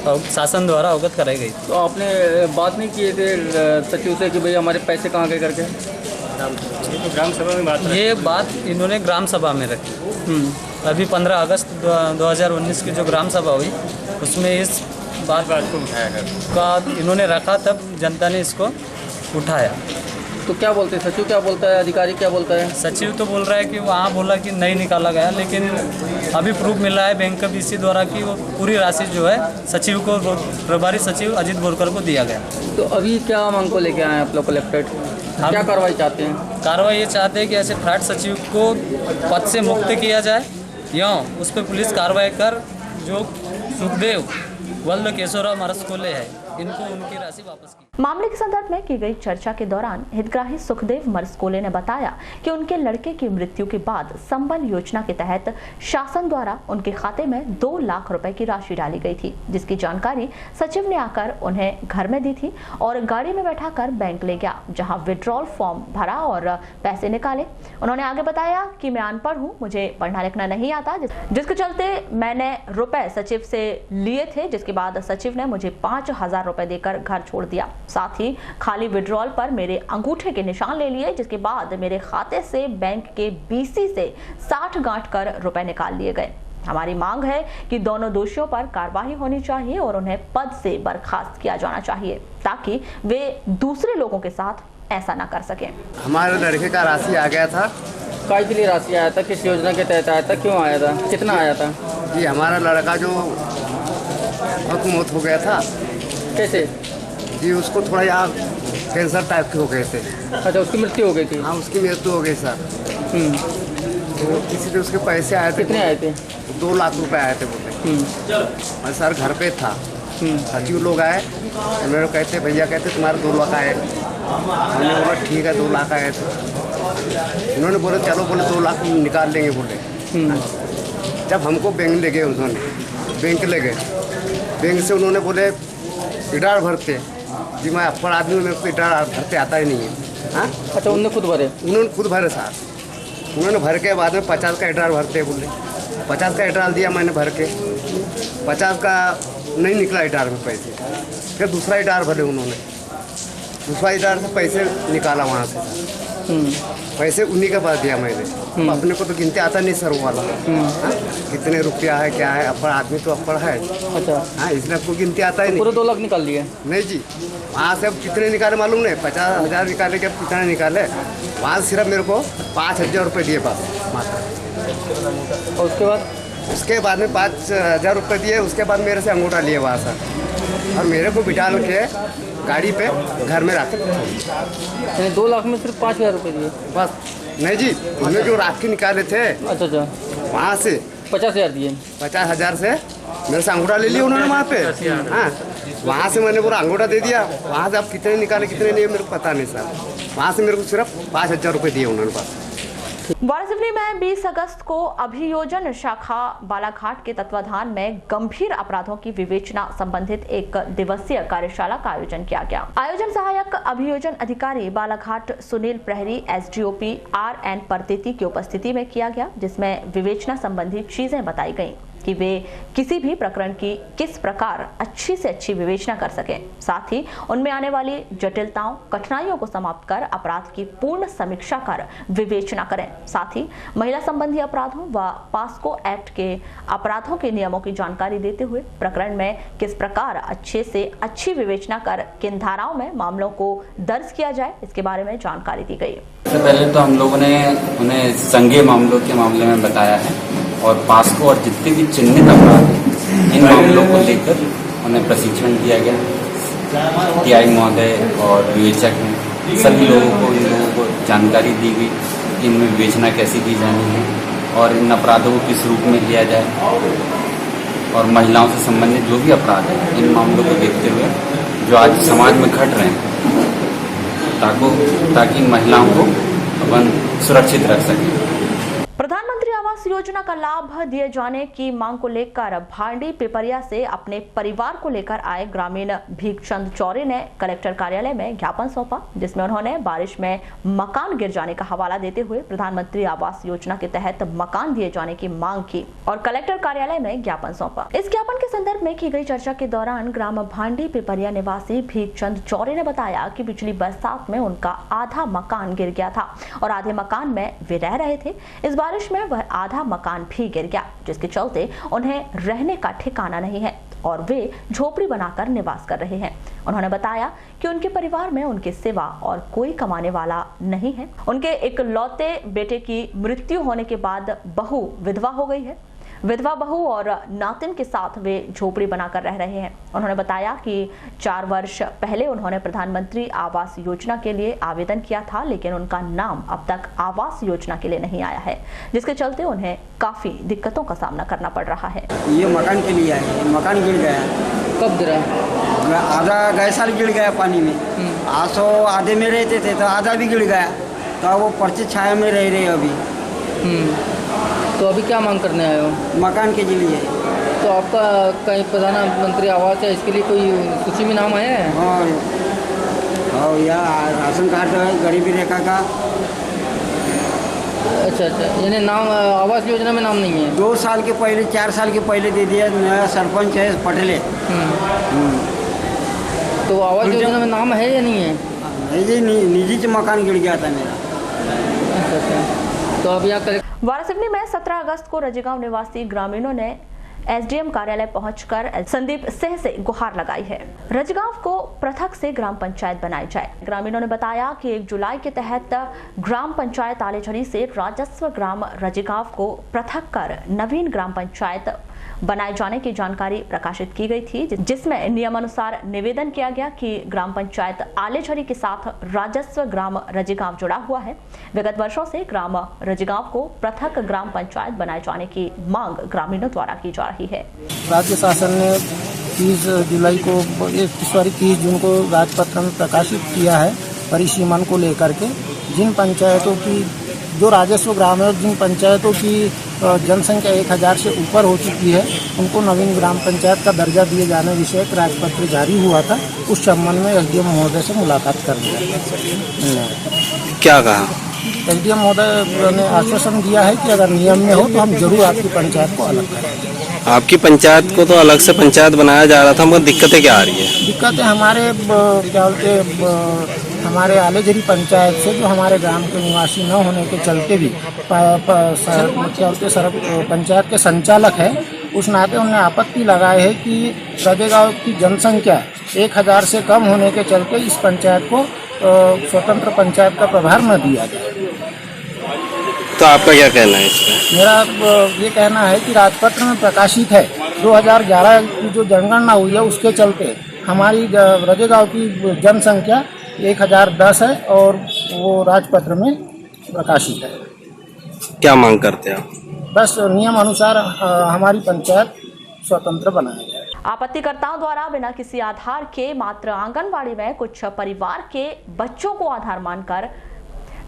[SPEAKER 14] शासन द्वारा अवगत कराई गई।
[SPEAKER 2] तो आपने बात नहीं किए थे सचिव से कि भाई हमारे पैसे कहाँ गए करके?
[SPEAKER 14] ग्राम सभा में बात, ये बात इन्होंने ग्राम सभा में रखी। अभी 15 अगस्त 2019 की जो ग्राम सभा हुई उसमें इस बात को उठाया का इन्होंने रखा, तब जनता ने इसको उठाया।
[SPEAKER 2] तो क्या बोलते हैं सचिव, क्या बोलता है, अधिकारी क्या बोलता है?
[SPEAKER 14] सचिव तो बोल रहा है कि वहाँ बोला कि नहीं निकाला गया, लेकिन अभी प्रूफ मिला है बैंक BC द्वारा कि वो पूरी राशि जो है सचिव को, प्रभारी सचिव अजित बोरकर को दिया गया।
[SPEAKER 2] तो अभी क्या मांग को लेके आए आप लोग कलेक्ट्रेट? क्या कार्रवाई चाहते हैं?
[SPEAKER 14] कार्रवाई ये चाहते हैं कि ऐसे फ्रॉड सचिव को पद से मुक्त किया जाए या उस पर पुलिस कार्रवाई कर जो सुखदेव केशवराव मरसकोले है इनको उनकी राशि वापस की।
[SPEAKER 1] मामले के संदर्भ में की गई चर्चा के दौरान हितग्राही सुखदेव मरसकोले ने बताया कि उनके लड़के की मृत्यु के बाद संबल योजना के तहत शासन द्वारा उनके खाते में 2 लाख रुपए की राशि डाली गई थी, जिसकी जानकारी सचिव ने आकर उन्हें घर में दी थी और गाड़ी में बैठाकर बैंक ले गया, जहां विड्रॉल फॉर्म भरा और पैसे निकाले। उन्होंने आगे बताया कि मैं अनपढ़ हूं, मुझे पढ़ना लिखना नहीं आता, जिसके चलते मैंने रुपए सचिव से लिए थे, जिसके बाद सचिव ने मुझे 5,000 रुपए देकर घर छोड़ दिया। साथ ही खाली विड्रॉल पर मेरे अंगूठे के निशान ले लिए, जिसके बाद मेरे खाते से बैंक के BC से 60 गांठ कर रुपए निकाल लिए गए। हमारी मांग है कि दोनों दोषियों पर कार्रवाई होनी चाहिए और उन्हें पद से बर्खास्त किया जाना चाहिए, ताकि वे दूसरे लोगों के साथ ऐसा ना कर सकें।
[SPEAKER 9] हमारे लड़के का राशि आ गया था।
[SPEAKER 2] काय के लिए राशि आया था? किस योजना के तहत आया था? क्यों आया था? कितना आया था?
[SPEAKER 9] जी हमारा लड़का जो मौत हो गया था।
[SPEAKER 2] कैसे?
[SPEAKER 9] जी उसको थोड़ा यार कैंसर टाइप के हो गए थे।
[SPEAKER 2] अच्छा, उसकी मृत्यु हो गई थी?
[SPEAKER 9] हाँ, उसकी मृत्यु हो गई सर। तो इसलिए उसके पैसे आए थे।
[SPEAKER 2] कितने आए थे?
[SPEAKER 9] 2 लाख रुपए आए थे बोले। मैं सर घर पे था, सचिव लोग आए, मेरे कहते भैया कहते तुम्हारे 2 लाख आए। मैंने बोला ठीक है 2 लाख आए थे। उन्होंने बोले चलो, बोले 2 लाख निकाल लेंगे बोले। जब हमको बैंक ले गए, उन्होंने बैंक ले गए, बैंक से उन्होंने बोले इटार भरते जी, मैं अपर आदमी हूँ, मेरे को इटार भरते आता ही नहीं है। हाँ,
[SPEAKER 2] अच्छा, उन्होंने खुद भरे?
[SPEAKER 9] उन्होंने खुद भरे साहब। उन्होंने भर के बाद में 50 का इटार भरते बोले। 50 का इटार दिया मैंने भर के, 50 का नहीं निकला इटार में पैसे। फिर दूसरा इटार भरे उन्होंने, दूसरा इटार से पैसे निकाला वहाँ से, पैसे उन्हीं के पास दिया मैंने। अपने को तो गिनते आता नहीं सर वो वाला, कितने रुपया है क्या है, अपर आदमी तो अपर है।
[SPEAKER 2] अच्छा
[SPEAKER 9] हाँ, इसलिए आपको गिनती आता ही नहीं।
[SPEAKER 2] पूरे 2 लाख निकाल लिए?
[SPEAKER 9] नहीं जी, वहाँ से अब कितने निकाले मालूम नहीं, 50,000 निकाले कि अब कितने निकाले। वहाँ सिर्फ मेरे को 5,000 रुपये दिए बस मात्र।
[SPEAKER 2] और
[SPEAKER 9] उसके बाद में 5,000 रुपये दिए। उसके बाद मेरे से अंगूठा लिए वहाँ से, और मेरे को बिठा के गाड़ी पे घर में रख।
[SPEAKER 2] 2 लाख में सिर्फ 5,000 रुपये दिए
[SPEAKER 9] बस? नहीं जी, उन्होंने जो राखी निकाले थे
[SPEAKER 2] अच्छा
[SPEAKER 9] वहाँ से
[SPEAKER 2] 50,000 दिए।
[SPEAKER 9] 50,000 से मेरे से अंगूठा ले लिया उन्होंने वहाँ पे। हाँ, वहाँ से मैंने पूरा अंगूठा दे दिया। वहाँ से आप कितने निकाले कितने नहीं मेरे को पता नहीं सर। वहाँ से मेरे को सिर्फ 5,000 रुपये दिए उन्होंने बस।
[SPEAKER 1] वाराणसी में 20 अगस्त को अभियोजन शाखा बालाघाट के तत्वाधान में गंभीर अपराधों की विवेचना संबंधित एक दिवसीय कार्यशाला का आयोजन किया गया। आयोजन सहायक अभियोजन अधिकारी बालाघाट सुनील प्रहरी एसडीओपी RN परतेती की उपस्थिति में किया गया, जिसमें विवेचना संबंधी चीजें बताई गयी कि वे किसी भी प्रकरण की किस प्रकार अच्छी से अच्छी विवेचना कर सकें, साथ ही उनमें आने वाली जटिलताओं कठिनाइयों को समाप्त कर अपराध की पूर्ण समीक्षा कर विवेचना करें। साथ ही महिला संबंधी अपराधों व पास्को एक्ट के अपराधों के नियमों की जानकारी देते हुए प्रकरण में किस प्रकार अच्छे से अच्छी विवेचना कर किन धाराओं में मामलों को दर्ज किया जाए, इसके बारे में जानकारी दी गई।
[SPEAKER 15] सबसे पहले तो हम लोगों ने उन्हें संज्ञेय मामलों के मामले में बताया है, और पास्को और जितने भी चिन्हित अपराध हैं इन मामलों को लेकर उन्हें प्रशिक्षण दिया गया। TI महोदय और विवेचक हैं, सभी लोगों को जानकारी दी गई कि इनमें विवेचना कैसी की जानी है और इन अपराधों को किस रूप में लिया जाए, और महिलाओं से संबंधित जो भी अपराध हैं इन मामलों को देखते हुए जो आज समाज में घट रहे हैं ताकि महिलाओं को अपन सुरक्षित रख सकें।
[SPEAKER 1] प्रधानमंत्री आवास योजना का लाभ दिए जाने की मांग को लेकर भांडी पिपरिया से अपने परिवार को लेकर आए ग्रामीण भीखचंद चौरे ने कलेक्टर कार्यालय में ज्ञापन सौंपा, जिसमें उन्होंने बारिश में मकान गिर जाने का हवाला देते हुए प्रधानमंत्री आवास योजना के तहत मकान दिए जाने की मांग की और कलेक्टर कार्यालय में ज्ञापन सौंपा। इस ज्ञापन के संदर्भ में की गई चर्चा के दौरान ग्राम भांडी पिपरिया निवासी भीखचंद चौरे ने बताया कि पिछली बरसात में उनका आधा मकान गिर गया था और आधे मकान में वे रह रहे थे। इस बारिश में वह आधा मकान भी गिर गया, जिसके चलते उन्हें रहने का ठिकाना नहीं है और वे झोपड़ी बनाकर निवास कर रहे हैं। उन्होंने बताया कि उनके परिवार में उनके सिवा और कोई कमाने वाला नहीं है। उनके इकलौते बेटे की मृत्यु होने के बाद बहू विधवा हो गई है। विधवा बहू और नातिन के साथ वे झोपड़ी बनाकर रह रहे हैं। उन्होंने बताया कि 4 वर्ष पहले उन्होंने प्रधानमंत्री आवास योजना के लिए आवेदन किया था, लेकिन उनका नाम अब तक आवास योजना के लिए नहीं आया है, जिसके चलते उन्हें काफी दिक्कतों का सामना करना पड़ रहा है।
[SPEAKER 16] ये मकान के लिए है, मकान गिर गया।
[SPEAKER 2] कब गिरा?
[SPEAKER 16] आधा गए साल गिर गया पानी में। आज तो आधे में रहते थे तो आधा भी गिर गया, तो वो पर्चे छाया में रह रहे अभी।
[SPEAKER 2] तो अभी क्या मांग करने आए हो?
[SPEAKER 16] मकान के लिए।
[SPEAKER 2] तो आपका कहीं प्रधानमंत्री आवास है, इसके लिए कोई सूची में नाम आया है?
[SPEAKER 16] हाँ, या राशन कार्ड है, गरीबी रेखा का।
[SPEAKER 2] अच्छा, यानी नाम आवास योजना में नाम नहीं है?
[SPEAKER 16] 2 साल के पहले 4 साल के पहले दे दिया। नया सरपंच है पटेले।
[SPEAKER 2] तो आवास योजना में नाम है या नहीं है?
[SPEAKER 16] निजी से मकान गिर गया था मेरा।
[SPEAKER 2] अच्छा। तो अब यहाँ
[SPEAKER 1] वाराणसी में 17 अगस्त को रजीगांव निवासी ग्रामीणों ने SDM कार्यालय पहुंचकर संदीप सिंह से गुहार लगाई है। रजगांव को पृथक से ग्राम पंचायत बनाई जाए। ग्रामीणों ने बताया कि 1 जुलाई के तहत ग्राम पंचायत आलेझरी से राजस्व ग्राम रजगांव को पृथक कर नवीन ग्राम पंचायत बनाए जाने की जानकारी प्रकाशित की गई थी, जिसमें नियमानुसार निवेदन किया गया कि ग्राम पंचायत आलेझरी के साथ राजस्व ग्राम रजगांव जुड़ा हुआ है। विगत वर्षों से ग्राम रजगांव को पृथक ग्राम पंचायत बनाए जाने की मांग ग्रामीणों द्वारा की जा रही है।
[SPEAKER 17] राज्य शासन ने 30 जुलाई को 30 जून को राजपत्र में प्रकाशित किया है परिसीमन को लेकर के। जिन पंचायतों की जो राजस्व ग्राम है और जिन पंचायतों की जनसंख्या 1000 से ऊपर हो चुकी है, उनको नवीन ग्राम पंचायत का दर्जा दिए जाने विषयक राजपत्र जारी हुआ था। उस संबंध में SDM महोदय से मुलाकात कर लिया।
[SPEAKER 15] क्या कहा?
[SPEAKER 17] एसडीएम महोदय ने आश्वासन दिया है कि अगर नियम में हो तो हम जरूर आपकी पंचायत को अलग करेंगे।
[SPEAKER 18] आपकी पंचायत को तो अलग से पंचायत बनाया जा रहा था, मगर दिक्कतें क्या आ रही है?
[SPEAKER 17] दिक्कतें हमारे क्या बोलते हमारे आलेझरी पंचायत से जो हमारे ग्राम के निवासी न होने के चलते भी पंचायत के संचालक है, उस नाते उन्होंने आपत्ति लगाए है कि रजेगांव की जनसंख्या 1000 से कम होने के चलते इस पंचायत को स्वतंत्र पंचायत का प्रभार न दिया जाए।
[SPEAKER 18] तो आपका क्या कहना है इसमें?
[SPEAKER 17] मेरा ये कहना है कि राजपत्र में प्रकाशित है 2011 की जो जनगणना हुई है उसके चलते हमारी रजेगांव की जनसंख्या 1010 है और वो राजपत्र में प्रकाशित है।
[SPEAKER 18] क्या मांग करते हैं आप?
[SPEAKER 17] बस नियम अनुसार हमारी पंचायत स्वतंत्र बनाया जाए।
[SPEAKER 1] आपत्तिकर्ताओं द्वारा बिना किसी आधार के मात्र आंगनबाड़ी में कुछ परिवार के बच्चों को आधार मानकर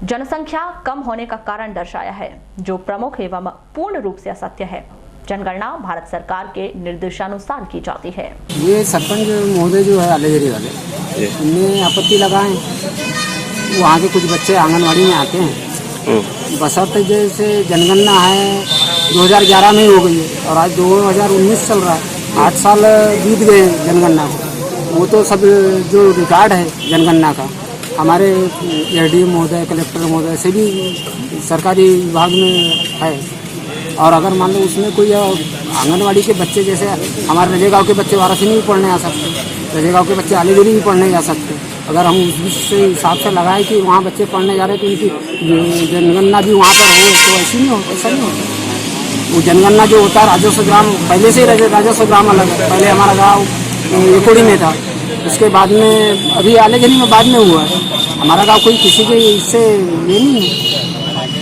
[SPEAKER 1] जनसंख्या कम होने का कारण दर्शाया है, जो प्रमुख एवं पूर्ण रूप से असत्य है। जनगणना भारत सरकार के निर्देशानुसार की जाती है।
[SPEAKER 17] ये सरपंच महोदय जो है आलेझरी वाले, उन्हें आपत्ति लगाए, वहाँ के कुछ बच्चे आंगनबाड़ी में आते हैं, बशर्ते जैसे जनगणना है 2011 में ही हो गई है और आज 2019 चल रहा है, 8 साल बीत गए जनगणना को। वो तो सब जो रिकॉर्ड है जनगणना का हमारे एसडीएम महोदय, कलेक्टर महोदय से भी सरकारी विभाग में है। और अगर मान लो उसमें कोई आंगनवाड़ी के बच्चे, जैसे हमारे रजेगांव के बच्चे वाराणसी में भी पढ़ने आ सकते, रजेगांव के बच्चे आलेझरी भी पढ़ने जा सकते। अगर हम उस हिसाब से लगाए कि वहाँ बच्चे पढ़ने जा रहे हैं तो उनकी जनगणना भी वहाँ पर हो, तो ऐसी नहीं हो, ऐसा नहीं होता। वो जनगणना जो होता है राजस्व ग्राम, पहले से ही राजस्व ग्राम अलग है। पहले हमारा गाँव एकोड़ी में था, उसके बाद में अभी आलेझरी में बाद में हुआ है। हमारा गाँव कोई किसी के इससे ये नहीं है।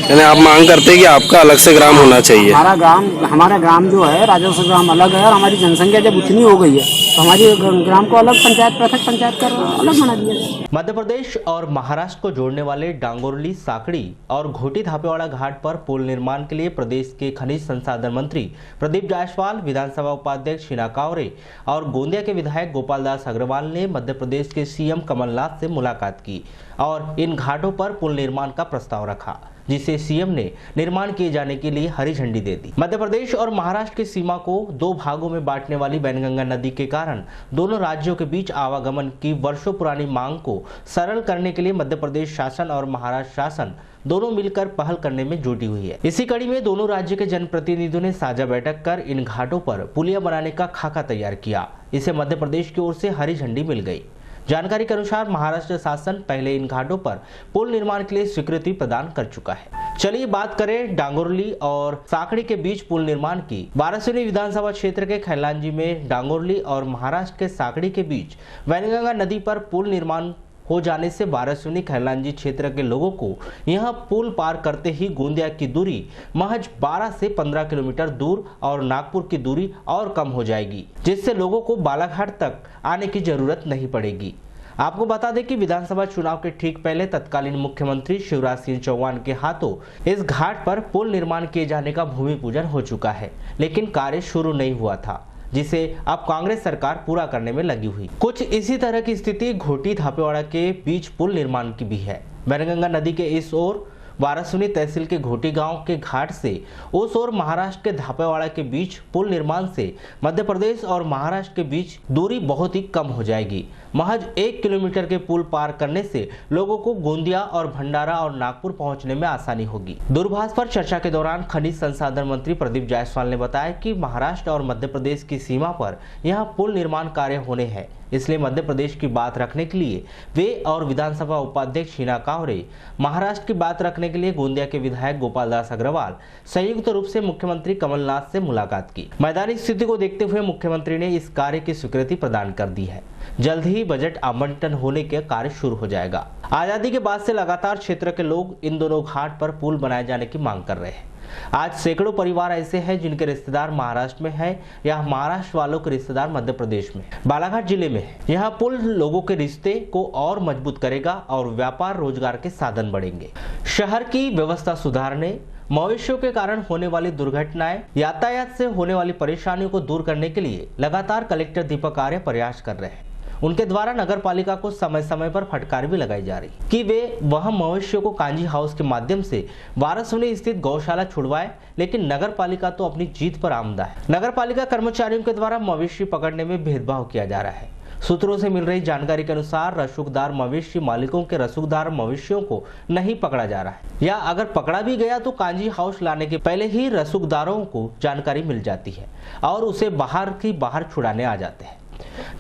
[SPEAKER 18] यानी आप मांग करते हैं कि आपका अलग से ग्राम होना चाहिए?
[SPEAKER 17] हमारा ग्राम जो है राजस्व ग्राम अलग है और हमारी जनसंख्या जब उतनी हो गई है तो हमारी ग्राम को अलग पंचायत, पृथक पंचायत कर अलग बना दिया जाए।
[SPEAKER 19] मध्य प्रदेश और महाराष्ट्र को जोड़ने वाले डांगोरली, साकड़ी और घोटी धापेवाड़ा घाट पर पुल निर्माण के लिए प्रदेश के खनिज संसाधन मंत्री प्रदीप जायसवाल, विधानसभा उपाध्यक्ष हीना कांवरे और गोंदिया के विधायक गोपाल दास अग्रवाल ने मध्य प्रदेश के सीएम कमलनाथ से मुलाकात की और इन घाटों पर पुल निर्माण का प्रस्ताव रखा, जिसे सीएम ने निर्माण किए जाने के लिए हरी झंडी दे दी। मध्य प्रदेश और महाराष्ट्र की सीमा को 2 भागों में बांटने वाली वैनगंगा नदी के कारण दोनों राज्यों के बीच आवागमन की वर्षों पुरानी मांग को सरल करने के लिए मध्य प्रदेश शासन और महाराष्ट्र शासन दोनों मिलकर पहल करने में जुटी हुई है। इसी कड़ी में दोनों राज्य के जनप्रतिनिधियों ने साझा बैठक कर इन घाटों पर पुलिया बनाने का खाका तैयार किया। इसे मध्य प्रदेश की ओर से हरी झंडी मिल गई। जानकारी के अनुसार महाराष्ट्र शासन पहले इन घाटों पर पुल निर्माण के लिए स्वीकृति प्रदान कर चुका है। चलिए बात करें डांगोरली और साकड़ी के बीच पुल निर्माण की। वाराणसी विधानसभा क्षेत्र के खैलांजी में डांगोरली और महाराष्ट्र के साकड़ी के बीच वैनगंगा नदी पर पुल निर्माण हो जाने से वाराणसी खैलांजी क्षेत्र के लोगों को यहां पुल पार करते ही गोंदिया की दूरी महज 12 से 15 किलोमीटर दूर और नागपुर की दूरी और कम हो जाएगी, जिससे लोगों को बालाघाट तक आने की जरूरत नहीं पड़ेगी। आपको बता दें कि विधानसभा चुनाव के ठीक पहले तत्कालीन मुख्यमंत्री शिवराज सिंह चौहान के हाथों इस घाट पर पुल निर्माण किए जाने का भूमि पूजन हो चुका है, लेकिन कार्य शुरू नहीं हुआ था, जिसे अब कांग्रेस सरकार पूरा करने में लगी हुई। कुछ इसी तरह की स्थिति घोटी धापेवाड़ा के बीच पुल निर्माण की भी है। वैनगंगा नदी के इस ओर वाराणसी तहसील के घोटी गांव के घाट से उस ओर महाराष्ट्र के धापेवाड़ा के बीच पुल निर्माण से मध्य प्रदेश और महाराष्ट्र के बीच दूरी बहुत ही कम हो जाएगी। महज 1 किलोमीटर के पुल पार करने से लोगों को गोंदिया और भंडारा और नागपुर पहुंचने में आसानी होगी। दूरभाष पर चर्चा के दौरान खनिज संसाधन मंत्री प्रदीप जायसवाल ने बताया कि महाराष्ट्र और मध्य प्रदेश की सीमा पर यहां पुल निर्माण कार्य होने हैं, इसलिए मध्य प्रदेश की बात रखने के लिए वे और विधानसभा उपाध्यक्ष हीना कांवरे, महाराष्ट्र की बात रखने के लिए गोंदिया के विधायक गोपाल दास अग्रवाल संयुक्त रूप से मुख्यमंत्री कमलनाथ से मुलाकात की। मैदानी स्थिति को देखते हुए मुख्यमंत्री ने इस कार्य की स्वीकृति प्रदान कर दी है। जल्द ही बजट आवंटन होने के कार्य शुरू हो जाएगा। आजादी के बाद से लगातार क्षेत्र के लोग इन दोनों घाट पर पुल बनाए जाने की मांग कर रहे हैं। आज सैकड़ों परिवार ऐसे हैं जिनके रिश्तेदार महाराष्ट्र में हैं या महाराष्ट्र वालों के रिश्तेदार मध्य प्रदेश में, बालाघाट जिले में है। यहाँ पुल लोगों के रिश्ते को और मजबूत करेगा और व्यापार रोजगार के साधन बढ़ेंगे। शहर की व्यवस्था सुधारने, मवेशियों के कारण होने वाली दुर्घटनाएं, यातायात से होने वाली परेशानियों को दूर करने के लिए लगातार कलेक्टर दीपक आर्य प्रयास कर रहे हैं। उनके द्वारा नगर पालिका को समय समय पर फटकार भी लगाई जा रही कि वे वह मवेशियों को कांजी हाउस के माध्यम से वारासुनी स्थित गौशाला छुड़वाए, लेकिन नगर पालिका तो अपनी जीत पर आमदा है। नगर पालिका कर्मचारियों के द्वारा मवेशी पकड़ने में भेदभाव किया जा रहा है। सूत्रों से मिल रही जानकारी के अनुसार रसूखदार मवेशी मालिकों के रसूखदार मवेशियों को नहीं पकड़ा जा रहा है, या अगर पकड़ा भी गया तो कांजी हाउस लाने के पहले ही रसूखदारों को जानकारी मिल जाती है और उसे बाहर छुड़ाने आ जाते हैं।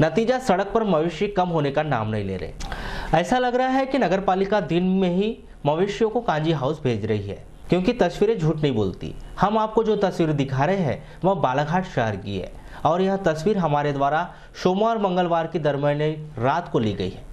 [SPEAKER 19] नतीजा सड़क पर मवेशी कम होने का नाम नहीं ले रहे। ऐसा लग रहा है कि नगर पालिका दिन में ही मवेशियों को कांजी हाउस भेज रही है, क्योंकि तस्वीरें झूठ नहीं बोलती। हम आपको जो तस्वीर दिखा रहे हैं वह बालाघाट शहर की है और यह तस्वीर हमारे द्वारा सोमवार मंगलवार की दरमियानी रात को ली गई है,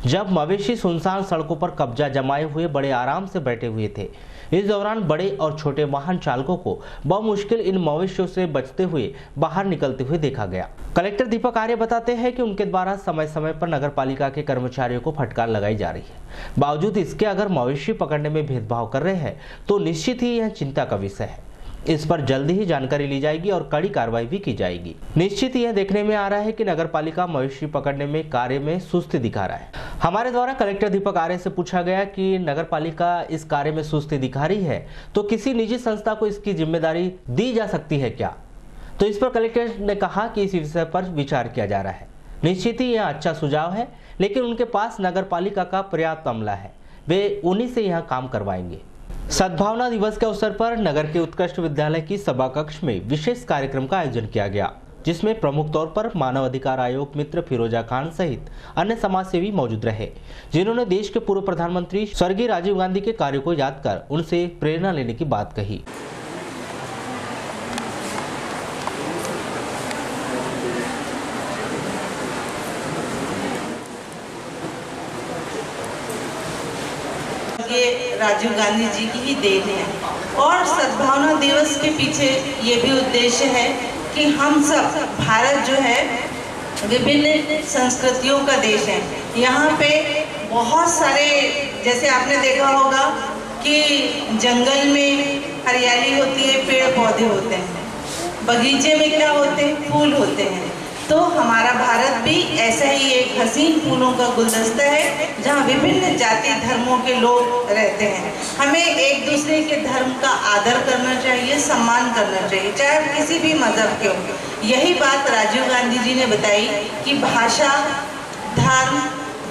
[SPEAKER 19] जब मवेशी सुनसान सड़कों पर कब्जा जमाए हुए बड़े आराम से बैठे हुए थे। इस दौरान बड़े और छोटे वाहन चालकों को बहुमुश्किल इन मवेशियों से बचते हुए बाहर निकलते हुए देखा गया। कलेक्टर दीपक आर्य बताते हैं कि उनके द्वारा समय समय पर नगर पालिका के कर्मचारियों को फटकार लगाई जा रही है। बावजूद इसके अगर मवेशी पकड़ने में भेदभाव कर रहे हैं तो निश्चित ही यह चिंता का विषय है। इस पर जल्दी ही जानकारी ली जाएगी और कड़ी कार्रवाई भी की जाएगी। निश्चित यह देखने में आ रहा है कि नगर पालिका मवेशी पकड़ने में कार्य में सुस्ती दिखा रहा है। हमारे द्वारा कलेक्टर दीपक आर्य से पूछा गया कि नगर पालिका इस कार्य में सुस्ती दिखा रही है तो किसी निजी संस्था को इसकी जिम्मेदारी दी जा सकती है क्या? तो इस पर कलेक्टर ने कहा कि इस विषय पर विचार किया जा रहा है। निश्चित ही यह अच्छा सुझाव है, लेकिन उनके पास नगर पालिका का पर्याप्त अमला है, वे उन्हीं से यह काम करवाएंगे। सद्भावना दिवस के अवसर पर नगर के उत्कृष्ट विद्यालय की सभा कक्ष में विशेष कार्यक्रम का आयोजन किया गया, जिसमें प्रमुख तौर पर मानव अधिकार आयोग मित्र फिरोजा खान सहित अन्य समाजसेवी मौजूद रहे, जिन्होंने देश के पूर्व प्रधानमंत्री स्वर्गीय राजीव गांधी के कार्यों को याद कर उनसे प्रेरणा लेने की बात कही।
[SPEAKER 20] ये राजीव गांधी जी की ही देन है और सद्भावना दिवस के पीछे ये भी उद्देश्य है कि हम सब, भारत जो है विभिन्न संस्कृतियों का देश है। यहाँ पे बहुत सारे, जैसे आपने देखा होगा कि जंगल में हरियाली होती है, पेड़ पौधे होते हैं, बगीचे में क्या होते हैं, फूल होते हैं। तो हमारा भारत भी ऐसा ही एक हसीन फूलों का गुलदस्ता है जहाँ विभिन्न जाति धर्मों के लोग रहते हैं। हमें एक दूसरे के धर्म का आदर करना चाहिए, सम्मान करना चाहिए, चाहे किसी भी मजहब के हो। यही बात राजीव गांधी जी ने बताई कि भाषा, धर्म,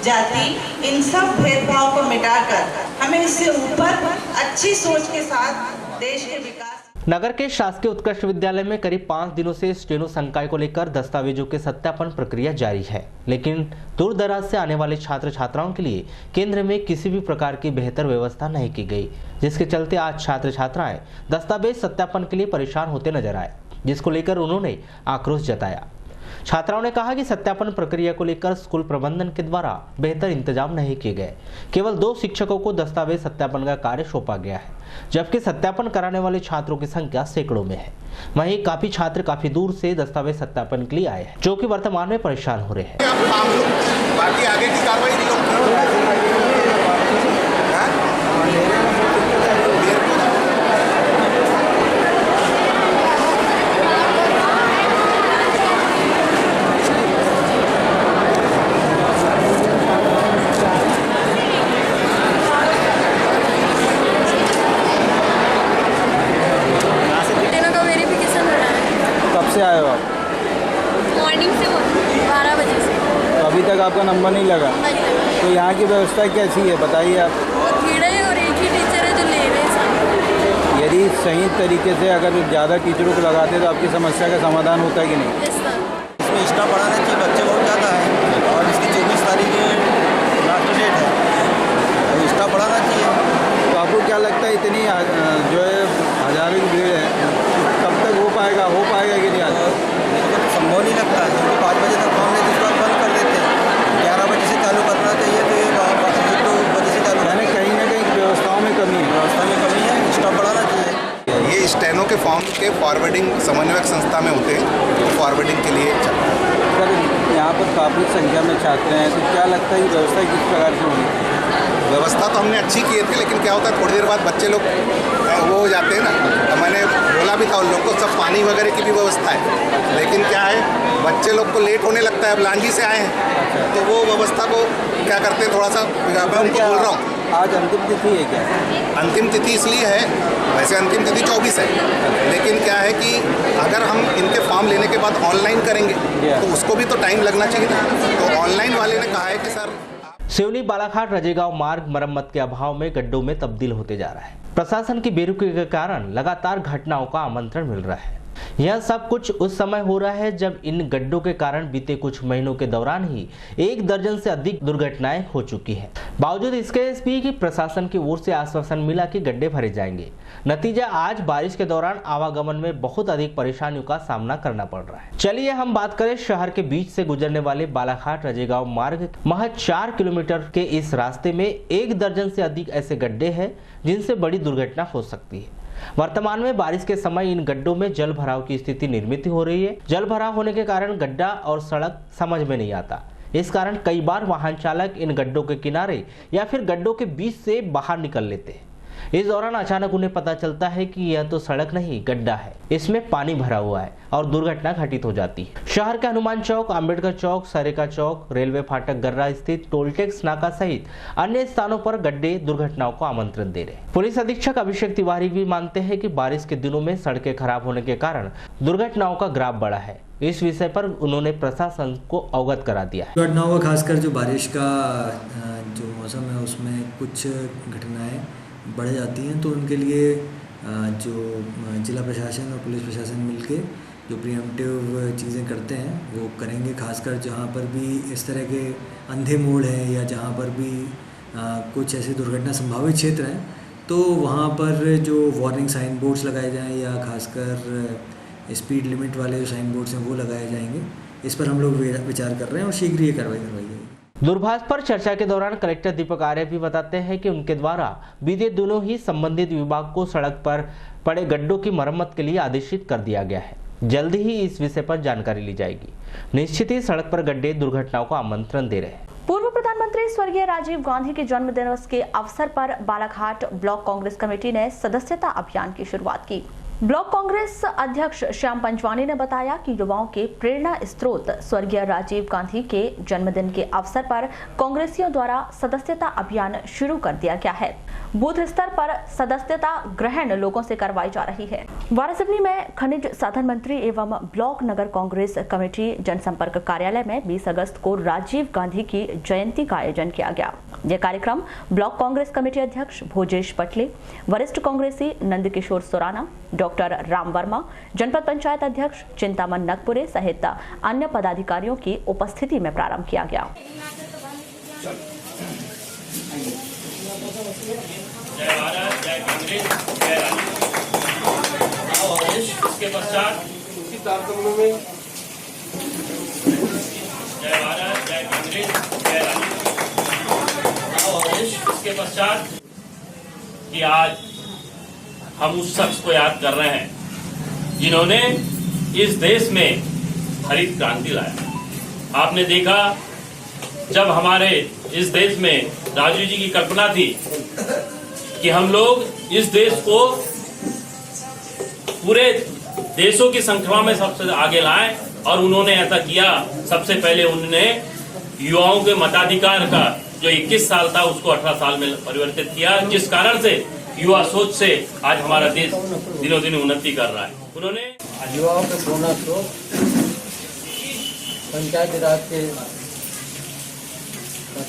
[SPEAKER 20] जाति, इन सब भेदभाव को मिटाकर हमें इससे ऊपर अच्छी सोच के साथ देश के विकास।
[SPEAKER 19] नगर के शासकीय उत्कृष्ट विद्यालय में करीब 5 दिनों से स्टेनो संकाय को लेकर दस्तावेजों के सत्यापन प्रक्रिया जारी है, लेकिन दूर दराज से आने वाले छात्र छात्राओं के लिए केंद्र में किसी भी प्रकार की बेहतर व्यवस्था नहीं की गई, जिसके चलते आज छात्र छात्राएं दस्तावेज सत्यापन के लिए परेशान होते नजर आए, जिसको लेकर उन्होंने आक्रोश जताया। छात्राओं ने कहा कि सत्यापन प्रक्रिया को लेकर स्कूल प्रबंधन के द्वारा बेहतर इंतजाम नहीं किए गए। केवल 2 शिक्षकों को दस्तावेज सत्यापन का कार्य सौंपा गया है, जबकि सत्यापन कराने वाले छात्रों की संख्या सैकड़ों में है। वहीं काफी छात्र काफी दूर से दस्तावेज सत्यापन के लिए आए हैं, जो कि वर्तमान में परेशान हो रहे हैं।
[SPEAKER 21] बाकी आगे की कार्रवाई
[SPEAKER 8] से आए हो आप?
[SPEAKER 22] मॉर्निंग से 12 बजे से।
[SPEAKER 8] तो अभी तक आपका नंबर नहीं लगा? तो यहाँ की व्यवस्था कैसी है बताइए आप?
[SPEAKER 22] कीड़े और एक ही टीचर है जो ले रहे हैं।
[SPEAKER 8] यदि सही तरीके से अगर ज़्यादा टीचरों को लगाते तो आपकी समस्या का समाधान होता है कि नहीं?
[SPEAKER 2] इसमें स्टाफ बढ़ाना चाहिए, बच्चे बहुत ज़्यादा है और इसकी 24 तारीख लास्ट डेट है, तो स्टाफ बढ़ाना चाहिए।
[SPEAKER 8] तो आपको क्या लगता है इतनी जो है हज़ारों की भीड़ है, कब तक हो पाएगा कि नहीं? आज
[SPEAKER 2] संभव नहीं लगता है, क्योंकि 5 बजे तक काम लेते उसके बाद बंद कर देते हैं। 11 बजे से चालू करना चाहिए, तो ये 2 बजे से चालू,
[SPEAKER 8] यानी कहीं ना कहीं व्यवस्थाओं में कमी है।
[SPEAKER 2] व्यवस्था में कमी है, स्टाफ बढ़ाना चाहिए।
[SPEAKER 21] ये स्टेनो के फॉर्म के फॉरवर्डिंग समन्वयक संस्था में होते हैं, फॉरवर्डिंग के लिए
[SPEAKER 8] सर यहाँ पर काफ़ी संख्या में छात्र हैं, तो क्या लगता है कि व्यवस्था किस प्रकार से होनी चाहिए?
[SPEAKER 21] व्यवस्था तो हमने अच्छी की थी, लेकिन क्या होता है थोड़ी देर बाद बच्चे लोग वो हो जाते हैं ना। तो मैंने बोला भी था उन लोगों को सब पानी वगैरह की भी व्यवस्था है, लेकिन क्या है बच्चे लोग को लेट होने लगता है। अब लांजी से आए हैं तो वो व्यवस्था को क्या करते हैं थोड़ा सा, मैं उनको बोल रहा हूँ।
[SPEAKER 8] आज अंतिम तिथि है क्या?
[SPEAKER 21] अंतिम तिथि इसलिए है, वैसे अंतिम तिथि 24 है, लेकिन क्या है कि अगर हम इनके फॉर्म लेने के बाद ऑनलाइन करेंगे तो उसको भी तो टाइम लगना चाहिए ना। तो ऑनलाइन वाले ने कहा है कि सर
[SPEAKER 19] सिवनी बालाघाट रजेगांव मार्ग मरम्मत के अभाव में गड्ढों में तब्दील होते जा रहा है। प्रशासन की बेरुखी के कारण लगातार घटनाओं का आमंत्रण मिल रहा है। यह सब कुछ उस समय हो रहा है जब इन गड्ढों के कारण बीते कुछ महीनों के दौरान ही 1 दर्जन से अधिक दुर्घटनाएं हो चुकी हैं। बावजूद इसके भी कि प्रशासन की ओर से आश्वासन मिला कि गड्ढे भरे जाएंगे, नतीजा आज बारिश के दौरान आवागमन में बहुत अधिक परेशानियों का सामना करना पड़ रहा है। चलिए हम बात करें शहर के बीच से गुजरने वाले बालाघाट रजेगांव मार्ग महज 4 किलोमीटर के इस रास्ते में 1 दर्जन से अधिक ऐसे गड्ढे हैं जिनसे बड़ी दुर्घटना हो सकती है। वर्तमान में बारिश के समय इन गड्ढों में जल भराव की स्थिति निर्मित हो रही है। जल भराव होने के कारण गड्ढा और सड़क समझ में नहीं आता। इस कारण कई बार वाहन चालक इन गड्ढों के किनारे या फिर गड्ढों के बीच से बाहर निकल लेते हैं। इस दौरान अचानक उन्हें पता चलता है कि यह तो सड़क नहीं गड्ढा है, इसमें पानी भरा हुआ है और दुर्घटना घटित हो जाती है। शहर के हनुमान चौक, अंबेडकर चौक, सरेका चौक, रेलवे फाटक गर्रा स्थित टोल टैक्स नाका सहित अन्य स्थानों पर गड्ढे दुर्घटनाओं को आमंत्रण दे रहे हैं। पुलिस अधीक्षक अभिषेक तिवारी भी मानते हैं कि बारिश के दिनों में सड़कें खराब होने के कारण दुर्घटनाओं का ग्राफ बढ़ा है। इस विषय पर उन्होंने प्रशासन को अवगत करा दिया है।
[SPEAKER 3] घटनाओं का खासकर जो बारिश का जो मौसम है उसमें कुछ घटनाएं बढ़ जाती हैं, तो उनके लिए जो जिला प्रशासन और पुलिस प्रशासन मिलके जो प्रिएम्प्टिव चीज़ें करते हैं वो करेंगे। खासकर जहाँ पर भी इस तरह के अंधे मोड़ हैं या जहाँ पर भी कुछ ऐसे दुर्घटना संभावित क्षेत्र हैं तो वहाँ पर जो वार्निंग साइन बोर्ड्स लगाए जाएं या खासकर स्पीड लिमिट वाले जो साइन बोर्ड्स हैं वो लगाए जाएंगे। इस पर हम लोग विचार कर रहे हैं और शीघ्र ये कार्रवाई करवाई जाएगी।
[SPEAKER 19] दूरभाष पर चर्चा के दौरान कलेक्टर दीपक आर्य भी बताते हैं कि उनके द्वारा बीते दिनों ही संबंधित विभाग को सड़क पर पड़े गड्ढों की मरम्मत के लिए आदेशित कर दिया गया है। जल्द ही इस विषय पर जानकारी ली जाएगी। निश्चित ही सड़क पर गड्ढे दुर्घटनाओं को आमंत्रण दे रहे हैं।
[SPEAKER 1] पूर्व प्रधानमंत्री स्वर्गीय राजीव गांधी के जन्म दिवस के अवसर पर बालाघाट ब्लॉक कांग्रेस कमेटी ने सदस्यता अभियान की शुरुआत की। ब्लॉक कांग्रेस अध्यक्ष श्याम पंचवानी ने बताया कि युवाओं के प्रेरणा स्रोत स्वर्गीय राजीव गांधी के जन्मदिन के अवसर पर कांग्रेसियों द्वारा सदस्यता अभियान शुरू कर दिया गया है। बूथ स्तर पर सदस्यता ग्रहण लोगों से करवाई जा रही है। वारासिवनी में खनिज साधन मंत्री एवं ब्लॉक नगर कांग्रेस कमेटी जनसंपर्क कार्यालय में 20 अगस्त को राजीव गांधी की जयंती का आयोजन किया गया। यह कार्यक्रम ब्लॉक कांग्रेस कमेटी अध्यक्ष भोजेश पटले, वरिष्ठ कांग्रेसी नंदकिशोर सोराना, डॉक्टर राम वर्मा, जनपद पंचायत अध्यक्ष चिंतामन नगपुरे सहित अन्य पदाधिकारियों की उपस्थिति में प्रारंभ किया गया।
[SPEAKER 5] जय भारत, जय कांग्रेस, जय राजीव। इसके पश्चात इसी कार्यक्रम में जय भारत, जय कांग्रेस, जय राजीव। इसके पश्चात कि आज हम उस शख्स को याद कर रहे हैं जिन्होंने इस देश में हरित क्रांति लाया। आपने देखा जब हमारे इस देश में राजीव जी की कल्पना थी कि हम लोग इस देश को पूरे देशों की संख्या में सबसे आगे लाएं, और उन्होंने ऐसा किया। सबसे पहले उन्होंने युवाओं के मताधिकार का जो 21 साल था उसको 18 साल में परिवर्तित किया, जिस कारण से युवा सोच से आज हमारा देश दिनों दिन उन्नति कर रहा है। उन्होंने
[SPEAKER 17] युवाओं के प्रेरणा स्रोत पंचायती राज के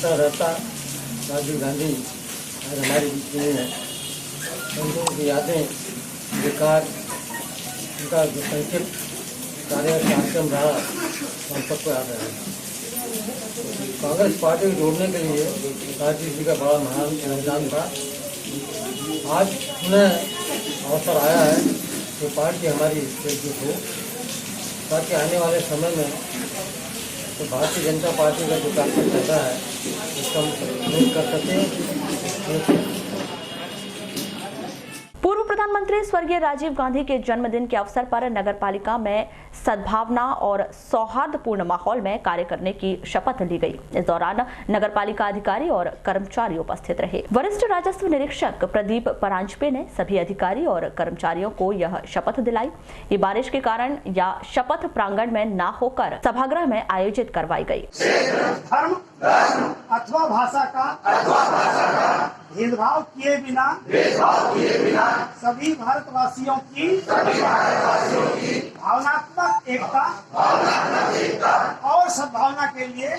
[SPEAKER 17] रहता राजीव गांधी आज हमारी बीच में है। उनकी यादें विकास उनका जो संक्षिप्त कार्य कार्यक्रम रहा हम सबको याद है। कांग्रेस पार्टी को जोड़ने के लिए राजीव जी का बड़ा महान योगदान था। आज उन्हें अवसर आया है कि पार्टी हमारी एकजुट हो ताकि आने वाले समय में तो भारतीय जनता पार्टी का जो कार्यक्रम चलता है उसका हम कर सकें।
[SPEAKER 1] पूर्व प्रधानमंत्री स्वर्गीय राजीव गांधी के जन्मदिन के अवसर पर नगर पालिका में सद्भावना और सौहार्दपूर्ण माहौल में कार्य करने की शपथ ली गई। इस दौरान नगर पालिका अधिकारी और कर्मचारी उपस्थित रहे। वरिष्ठ राजस्व निरीक्षक प्रदीप परांजपे ने सभी अधिकारी और कर्मचारियों को यह शपथ दिलाई। ये बारिश के कारण या शपथ प्रांगण में न होकर सभागृह में आयोजित करवाई गई।
[SPEAKER 4] धर्म अथवा भाषा का भेदभाव किए बिना सभी भारतवासियों की भावनात्मक एकता और सद्भावना के लिए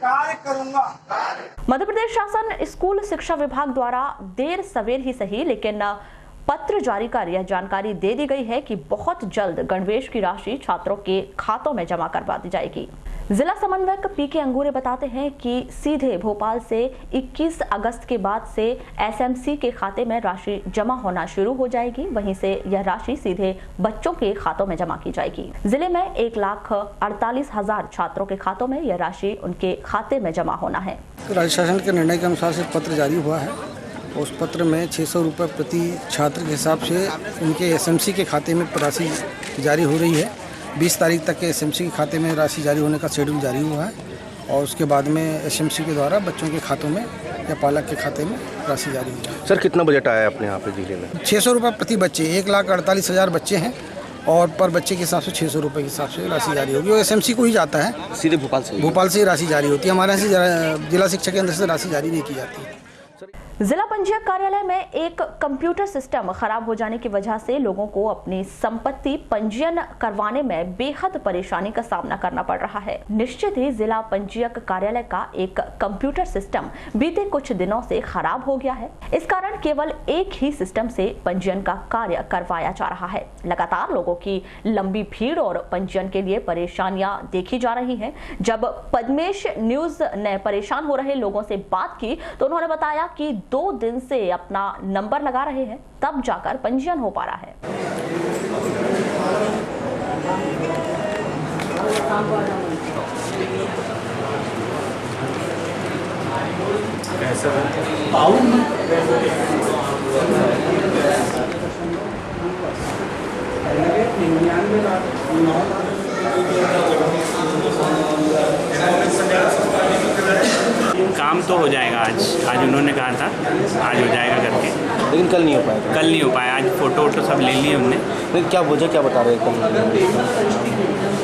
[SPEAKER 4] कार्य करूंगा।
[SPEAKER 1] मध्य प्रदेश शासन स्कूल शिक्षा विभाग द्वारा देर सवेर ही सही लेकिन पत्र जारी कर यह जानकारी दे दी गई है कि बहुत जल्द गणवेश की राशि छात्रों के खातों में जमा करवा दी जाएगी। जिला समन्वयक पीके अंगूरे बताते हैं कि सीधे भोपाल से 21 अगस्त के बाद से एसएमसी के खाते में राशि जमा होना शुरू हो जाएगी। वहीं से यह राशि सीधे बच्चों के खातों में जमा की जाएगी। जिले में 1,48,000 छात्रों के खातों में यह राशि उनके खाते में जमा होना है।
[SPEAKER 17] राज्य शासन के निर्णय के अनुसार से पत्र जारी हुआ है। उस पत्र में 600 रुपये प्रति छात्र के हिसाब से उनके एसएमसी के खाते में राशि जारी हो रही है। 20 तारीख तक के एसएमसी के खाते में राशि जारी होने का शेड्यूल जारी हुआ है और उसके बाद में एसएमसी के द्वारा बच्चों के खातों में या पालक के खाते में राशि जारी हुई है।
[SPEAKER 18] सर कितना बजट आया अपने यहाँ पे जिले में?
[SPEAKER 17] 600 रुपये प्रति बच्चे, 1,48,000 बच्चे हैं और पर बच्चे के हिसाब से 600 रुपये के हिसाब से राशि जारी होगी। वो एसएमसी को ही जाता है,
[SPEAKER 18] सीधे भोपाल से
[SPEAKER 17] ही राशि जारी होती है। हमारे यहाँ से जिला शिक्षा केंद्र से राशि जारी नहीं की जाती है।
[SPEAKER 1] जिला पंजीयक कार्यालय में एक कंप्यूटर सिस्टम खराब हो जाने की वजह से लोगों को अपनी संपत्ति पंजीयन करवाने में बेहद परेशानी का सामना करना पड़ रहा है। निश्चित ही जिला पंजीयक कार्यालय का एक कंप्यूटर सिस्टम बीते कुछ दिनों से खराब हो गया है। इस कारण केवल एक ही सिस्टम से पंजीयन का कार्य करवाया जा रहा है। लगातार लोगों की लंबी भीड़ और पंजीयन के लिए परेशानियां देखी जा रही हैं। जब पद्मेश न्यूज ने परेशान हो रहे लोगों से बात की तो उन्होंने बताया कि 2 दिन से अपना नंबर लगा रहे हैं तब जाकर पंजीयन हो पा रहा है।
[SPEAKER 6] काम तो हो जाएगा आज उन्होंने कहा था आज हो जाएगा करके,
[SPEAKER 18] लेकिन कल नहीं हो पाया।
[SPEAKER 6] कल नहीं हो पाया। आज फोटो सब ले लिए हमने।
[SPEAKER 18] लेकिन क्या वजह क्या बता रहे हैं?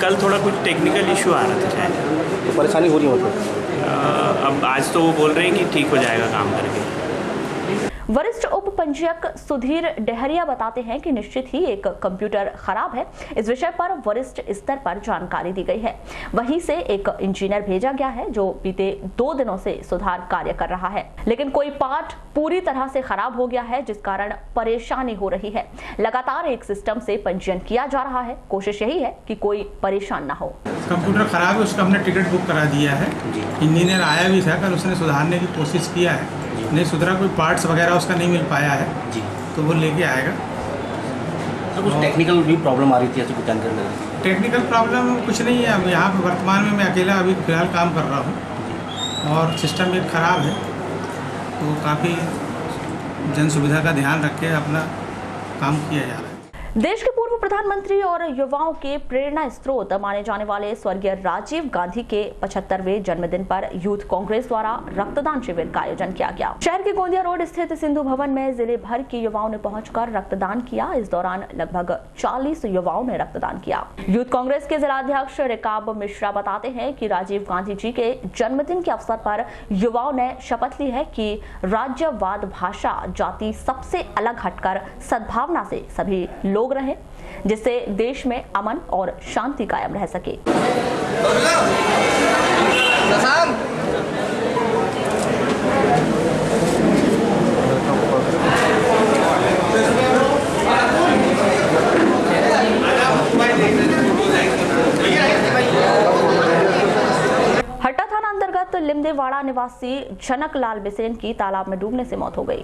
[SPEAKER 6] कल थोड़ा कुछ टेक्निकल इशू आ रहा था शायद,
[SPEAKER 18] तो परेशानी हो रही है मतलब।
[SPEAKER 6] अब आज तो वो बोल रहे हैं कि ठीक हो जाएगा काम करके।
[SPEAKER 1] वरिष्ठ उप पंजीयक सुधीर डेहरिया बताते हैं कि निश्चित ही एक कंप्यूटर खराब है। इस विषय पर वरिष्ठ स्तर पर जानकारी दी गई है। वहीं से एक इंजीनियर भेजा गया है जो बीते 2 दिनों से सुधार कार्य कर रहा है, लेकिन कोई पार्ट पूरी तरह से खराब हो गया है जिस कारण परेशानी हो रही है। लगातार एक सिस्टम से पंजीयन किया जा रहा है। कोशिश यही है कि कोई परेशान ना हो।
[SPEAKER 4] कंप्यूटर खराब है, उसका हमने टिकट बुक करा दिया है। इंजीनियर आया भी था कल, उसने सुधारने की कोशिश किया है, नहीं सुधरा। कोई पार्ट्स वगैरह उसका नहीं मिल पाया है जी, तो वो लेके आएगा।
[SPEAKER 18] तो कुछ टेक्निकल भी प्रॉब्लम आ रही थी, ऐसी कुछ जानकारी?
[SPEAKER 4] टेक्निकल प्रॉब्लम कुछ नहीं है। अब यहाँ पे वर्तमान में मैं अकेला अभी फिलहाल काम कर रहा हूँ और सिस्टम एक ख़राब है, तो काफ़ी जन सुविधा का ध्यान रख के अपना काम किया जा रहा है।
[SPEAKER 1] देश के पूर्व प्रधानमंत्री और युवाओं के प्रेरणा स्रोत माने जाने वाले स्वर्गीय राजीव गांधी के 75वें जन्मदिन पर यूथ कांग्रेस द्वारा रक्तदान शिविर का आयोजन किया गया। शहर के गोंदिया रोड स्थित सिंधु भवन में जिले भर के युवाओं ने पहुंचकर रक्तदान किया। इस दौरान लगभग 40 युवाओं ने रक्तदान किया। यूथ कांग्रेस के जिलाध्यक्ष रिकाब मिश्रा बताते हैं कि राजीव गांधी जी के जन्मदिन के अवसर पर युवाओं ने शपथ ली है कि राज्यवाद, भाषा, जाति सबसे अलग हटकर सद्भावना से सभी लोग रहें, जिससे देश में अमन और शांति कायम रह सके। हट्टा थाना अंतर्गत लिमदेवाड़ा निवासी निवासी झनकलाल बिसेन की तालाब में डूबने से मौत हो गई।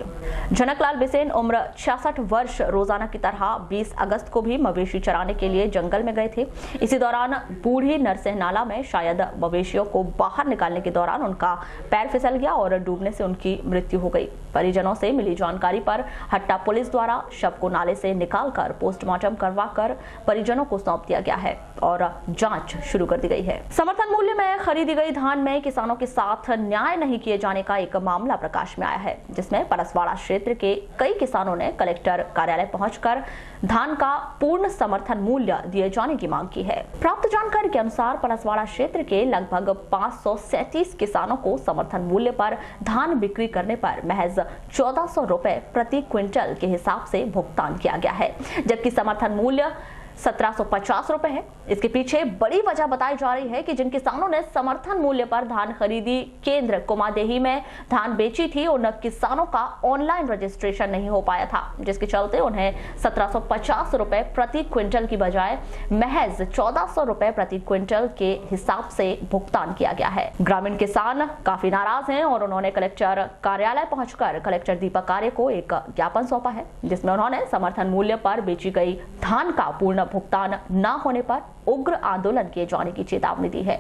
[SPEAKER 1] झनकलाल बिसेन उम्र 66 वर्ष रोजाना की तरह 20 अगस्त को भी मवेशी चराने के लिए जंगल में गए थे। इसी दौरान बूढ़ी नरसिंह नाला में शायद मवेशियों को बाहर निकालने के दौरान उनका पैर फिसल गया और डूबने से उनकी मृत्यु हो गई। परिजनों से मिली जानकारी पर हट्टा पुलिस द्वारा शव को नाले से निकालकर पोस्टमार्टम करवाकर परिजनों को सौंप दिया गया है और जांच शुरू कर दी गई है। समर्थन मूल्य में खरीदी गई धान में किसानों के साथ न्याय नहीं किए जाने का एक मामला प्रकाश में आया है, जिसमें परसवाड़ा क्षेत्र के कई किसानों ने कलेक्टर कार्यालय पहुंचकर धान का पूर्ण समर्थन मूल्य दिए जाने की मांग की है। प्राप्त जानकारी के अनुसार परसवाड़ा क्षेत्र के लगभग 537 किसानों को समर्थन मूल्य पर धान बिक्री करने पर महज 1400 रुपए प्रति क्विंटल के हिसाब से भुगतान किया गया है, जबकि समर्थन मूल्य 1750 रुपए है। इसके पीछे बड़ी वजह बताई जा रही है कि जिन किसानों ने समर्थन मूल्य पर धान खरीदी केंद्र कुमादेही में धान बेची थी, उन किसानों का ऑनलाइन रजिस्ट्रेशन नहीं हो पाया था, जिसके चलते उन्हें 1750 रुपए प्रति क्विंटल की बजाय महज 1400 रुपए प्रति क्विंटल के हिसाब से भुगतान किया गया है। ग्रामीण किसान काफी नाराज हैं और उन्होंने कलेक्टर कार्यालय पहुंचकर कलेक्टर दीपक आर्य को एक ज्ञापन सौंपा है, जिसमें उन्होंने समर्थन मूल्य पर बेची गई धान का पूर्ण भुगतान न होने पर उग्र आंदोलन किए जाने की चेतावनी दी है।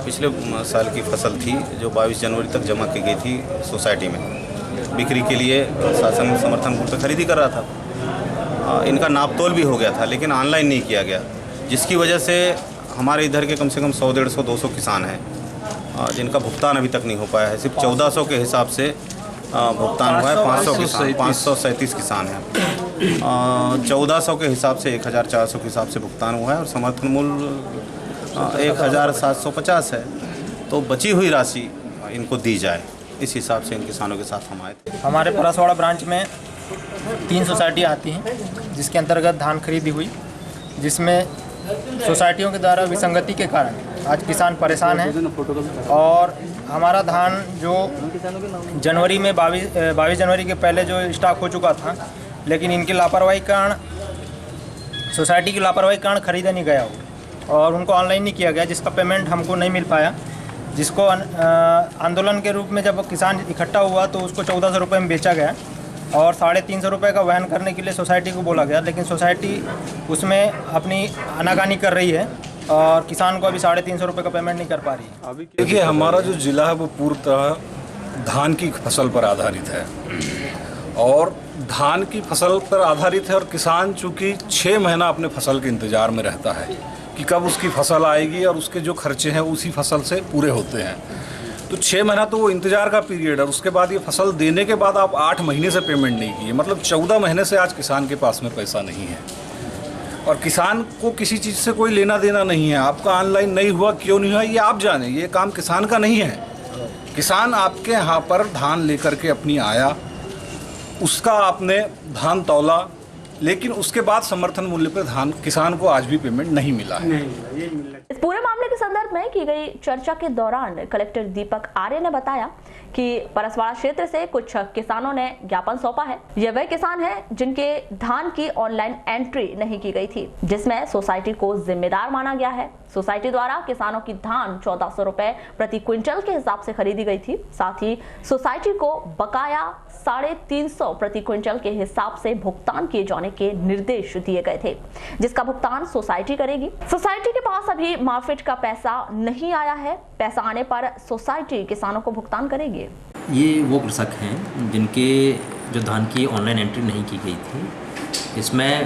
[SPEAKER 21] पिछले साल की फसल थी जो 22 जनवरी तक जमा की गई थी सोसाइटी में, बिक्री के लिए शासन समर्थन मूल्य खरीदी कर रहा था। इनका नापतोल भी हो गया था, लेकिन ऑनलाइन नहीं किया गया, जिसकी वजह से हमारे इधर के कम से कम 100, 150, 200 किसान हैं जिनका भुगतान अभी तक नहीं हो पाया है। सिर्फ 1400 के हिसाब से भुगतान हुआ है। 537 किसान हैं। 1400 के हिसाब से 1400 के हिसाब से भुगतान हुआ है और समर्थन मूल्य 1750 है। तो बची हुई राशि इनको दी जाए, इस हिसाब से इन किसानों के साथ हम आए थे।
[SPEAKER 7] हमारे परसवाड़ा ब्रांच में 3 सोसाइटी आती हैं, जिसके अंतर्गत धान खरीदी हुई, जिसमें सोसाइटियों के द्वारा विसंगति के कारण आज किसान परेशान हैं और हमारा धान जो जनवरी में 22 जनवरी के पहले जो स्टॉक हो चुका था, लेकिन इनकी लापरवाही कारण, सोसाइटी की लापरवाही कारण खरीदा नहीं गया हो और उनको ऑनलाइन नहीं किया गया, जिसका पेमेंट हमको नहीं मिल पाया। जिसको आंदोलन के रूप में जब किसान इकट्ठा हुआ तो उसको 1400 रुपये में बेचा गया और 350 रुपये का वहन करने के लिए सोसाइटी को बोला गया, लेकिन सोसाइटी उसमें अपनी आनाकानी कर रही है और किसान को अभी 350 रुपये का पेमेंट नहीं कर पा रही है।
[SPEAKER 10] अभी देखिए, हमारा जो ज़िला है वो पूर्णतः धान की फसल पर आधारित है और धान की फसल पर आधारित है और किसान चूँकि 6 महीना अपने फसल के इंतज़ार में रहता है कि कब उसकी फसल आएगी और उसके जो खर्चे हैं उसी फसल से पूरे होते हैं। तो 6 महीना तो वो इंतज़ार का पीरियड है। उसके बाद ये फसल देने के बाद आप 8 महीने से पेमेंट नहीं किए, मतलब 14 महीने से आज किसान के पास में पैसा नहीं है और किसान को किसी चीज़ से कोई लेना देना नहीं है। आपका ऑनलाइन नहीं हुआ, क्यों नहीं हुआ, ये आप जाने, ये काम किसान का नहीं है। किसान आपके यहाँ पर धान लेकर के अपनी आया, उसका आपने धान तौला, लेकिन उसके बाद समर्थन मूल्य पर धान किसान को आज भी पेमेंट नहीं मिला है।
[SPEAKER 1] इस पूरे मामले के संदर्भ में की गई चर्चा के दौरान कलेक्टर दीपक आर्य ने बताया कि परसवाड़ा क्षेत्र से कुछ किसानों ने ज्ञापन सौंपा है। ये वे किसान हैं जिनके धान की ऑनलाइन एंट्री नहीं की गई थी, जिसमें सोसाइटी को जिम्मेदार माना गया है। सोसाइटी द्वारा किसानों की धान 1400 रुपए प्रति क्विंटल के हिसाब से खरीदी गई थी। साथ ही सोसाइटी को बकाया 350 प्रति क्विंटल के हिसाब से भुगतान किए जाने के निर्देश दिए गए थे, जिसका भुगतान सोसाइटी करेगी। सोसाइटी के पास अभी मार्केट का पैसा नहीं आया है। पैसा आने पर सोसाइटी किसानों को भुगतान करेगी।
[SPEAKER 23] ये वो कृषक हैं जिनके जो धान की ऑनलाइन एंट्री नहीं की गई थी। इसमें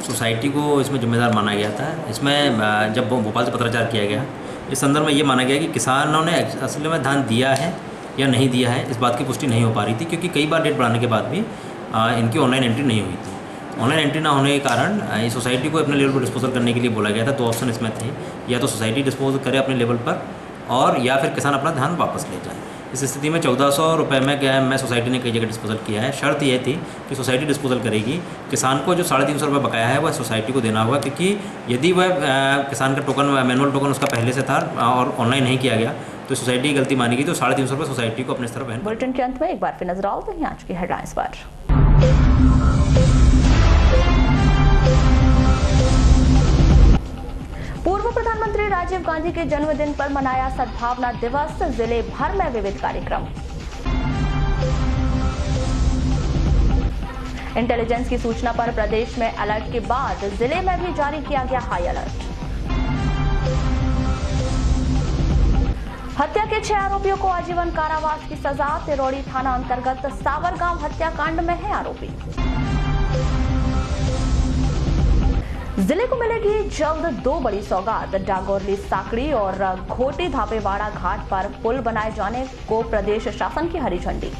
[SPEAKER 23] सोसाइटी को इसमें जिम्मेदार माना गया था। इसमें जब भोपाल से पत्राचार किया गया, इस संदर्भ में ये माना गया कि किसानों ने असल में धान दिया है या नहीं दिया है, इस बात की पुष्टि नहीं हो पा रही थी, क्योंकि कई बार डेट बढ़ाने के बाद भी इनकी ऑनलाइन एंट्री नहीं हुई थी। ऑनलाइन एंट्री ना होने के कारण इस सोसाइटी को अपने लेवल पर डिस्पोजल करने के लिए बोला गया था। 2 ऑप्शन इसमें थे, या तो सोसाइटी डिस्पोज करे अपने लेवल पर और या फिर किसान अपना धान वापस ले जाए। इस स्थिति में 1400 रुपये में क्या मैं सोसाइटी ने कई जगह डिस्पोजल किया है। शर्त यह थी कि सोसाइटी डिस्पोजल करेगी, किसान को जो 350 रुपये बकाया है वह सोसाइटी को देना होगा, क्योंकि यदि वह किसान का टोकन, मैनुअल टोकन उसका पहले से था और ऑनलाइन नहीं किया गया तो सोसाइटी की गलती मानेगी, तो 350 रुपये सोसाइटी को अपने तरफ।
[SPEAKER 1] बुलेटिन के अंत में एक बार फिर नजर डालते हैं आज की हेडलाइंस पर। पूर्व प्रधानमंत्री राजीव गांधी के जन्मदिन पर मनाया सद्भावना दिवस, जिले भर में विविध कार्यक्रम। इंटेलिजेंस की सूचना पर प्रदेश में अलर्ट के बाद जिले में भी जारी किया गया हाई अलर्ट। हत्या के 6 आरोपियों को आजीवन कारावास की सजा, तिरौड़ी थाना अंतर्गत सावरगांव हत्याकांड में है आरोपी। जिले को मिलेगी जल्द 2 बड़ी सौगात, डांगोरली साकड़ी और घोटी धापेवाड़ा घाट पर पुल बनाए जाने को प्रदेश शासन की हरी झंडी।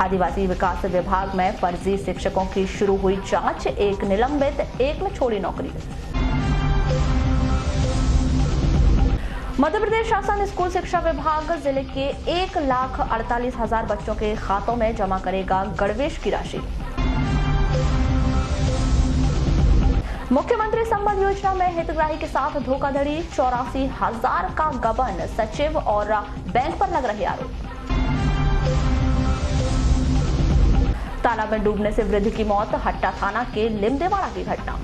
[SPEAKER 1] आदिवासी विकास विभाग में फर्जी शिक्षकों की शुरू हुई जांच, एक निलंबित, एक में छोड़ी नौकरी। मध्य प्रदेश शासन स्कूल शिक्षा विभाग जिले के 1,48,000 बच्चों के खातों में जमा करेगा गणवेश की राशि। मुख्यमंत्री संबल योजना में हितग्राही के साथ धोखाधड़ी, 84,000 का गबन, सचिव और बैंक पर लग रहे आरोप। तालाब में डूबने से वृद्ध की मौत, हट्टा थाना के लिमदेवाड़ा की घटना।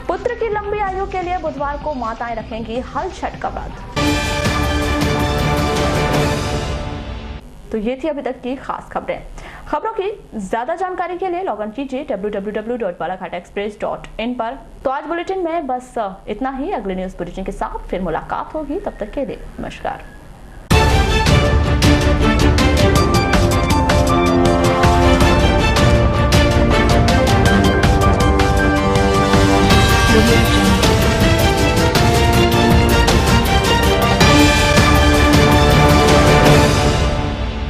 [SPEAKER 1] पुत्र की लंबी आयु के लिए बुधवार को माताएं रखेंगी हल छठ का व्रत। तो ये थी अभी तक की खास खबरें। खबरों की ज्यादा जानकारी के लिए लॉग इन कीजिए www.balaghatexpress.in पर। तो आज बुलेटिन में बस इतना ही। अगले न्यूज बुलेटिन के साथ फिर मुलाकात होगी, तब तक के लिए नमस्कार।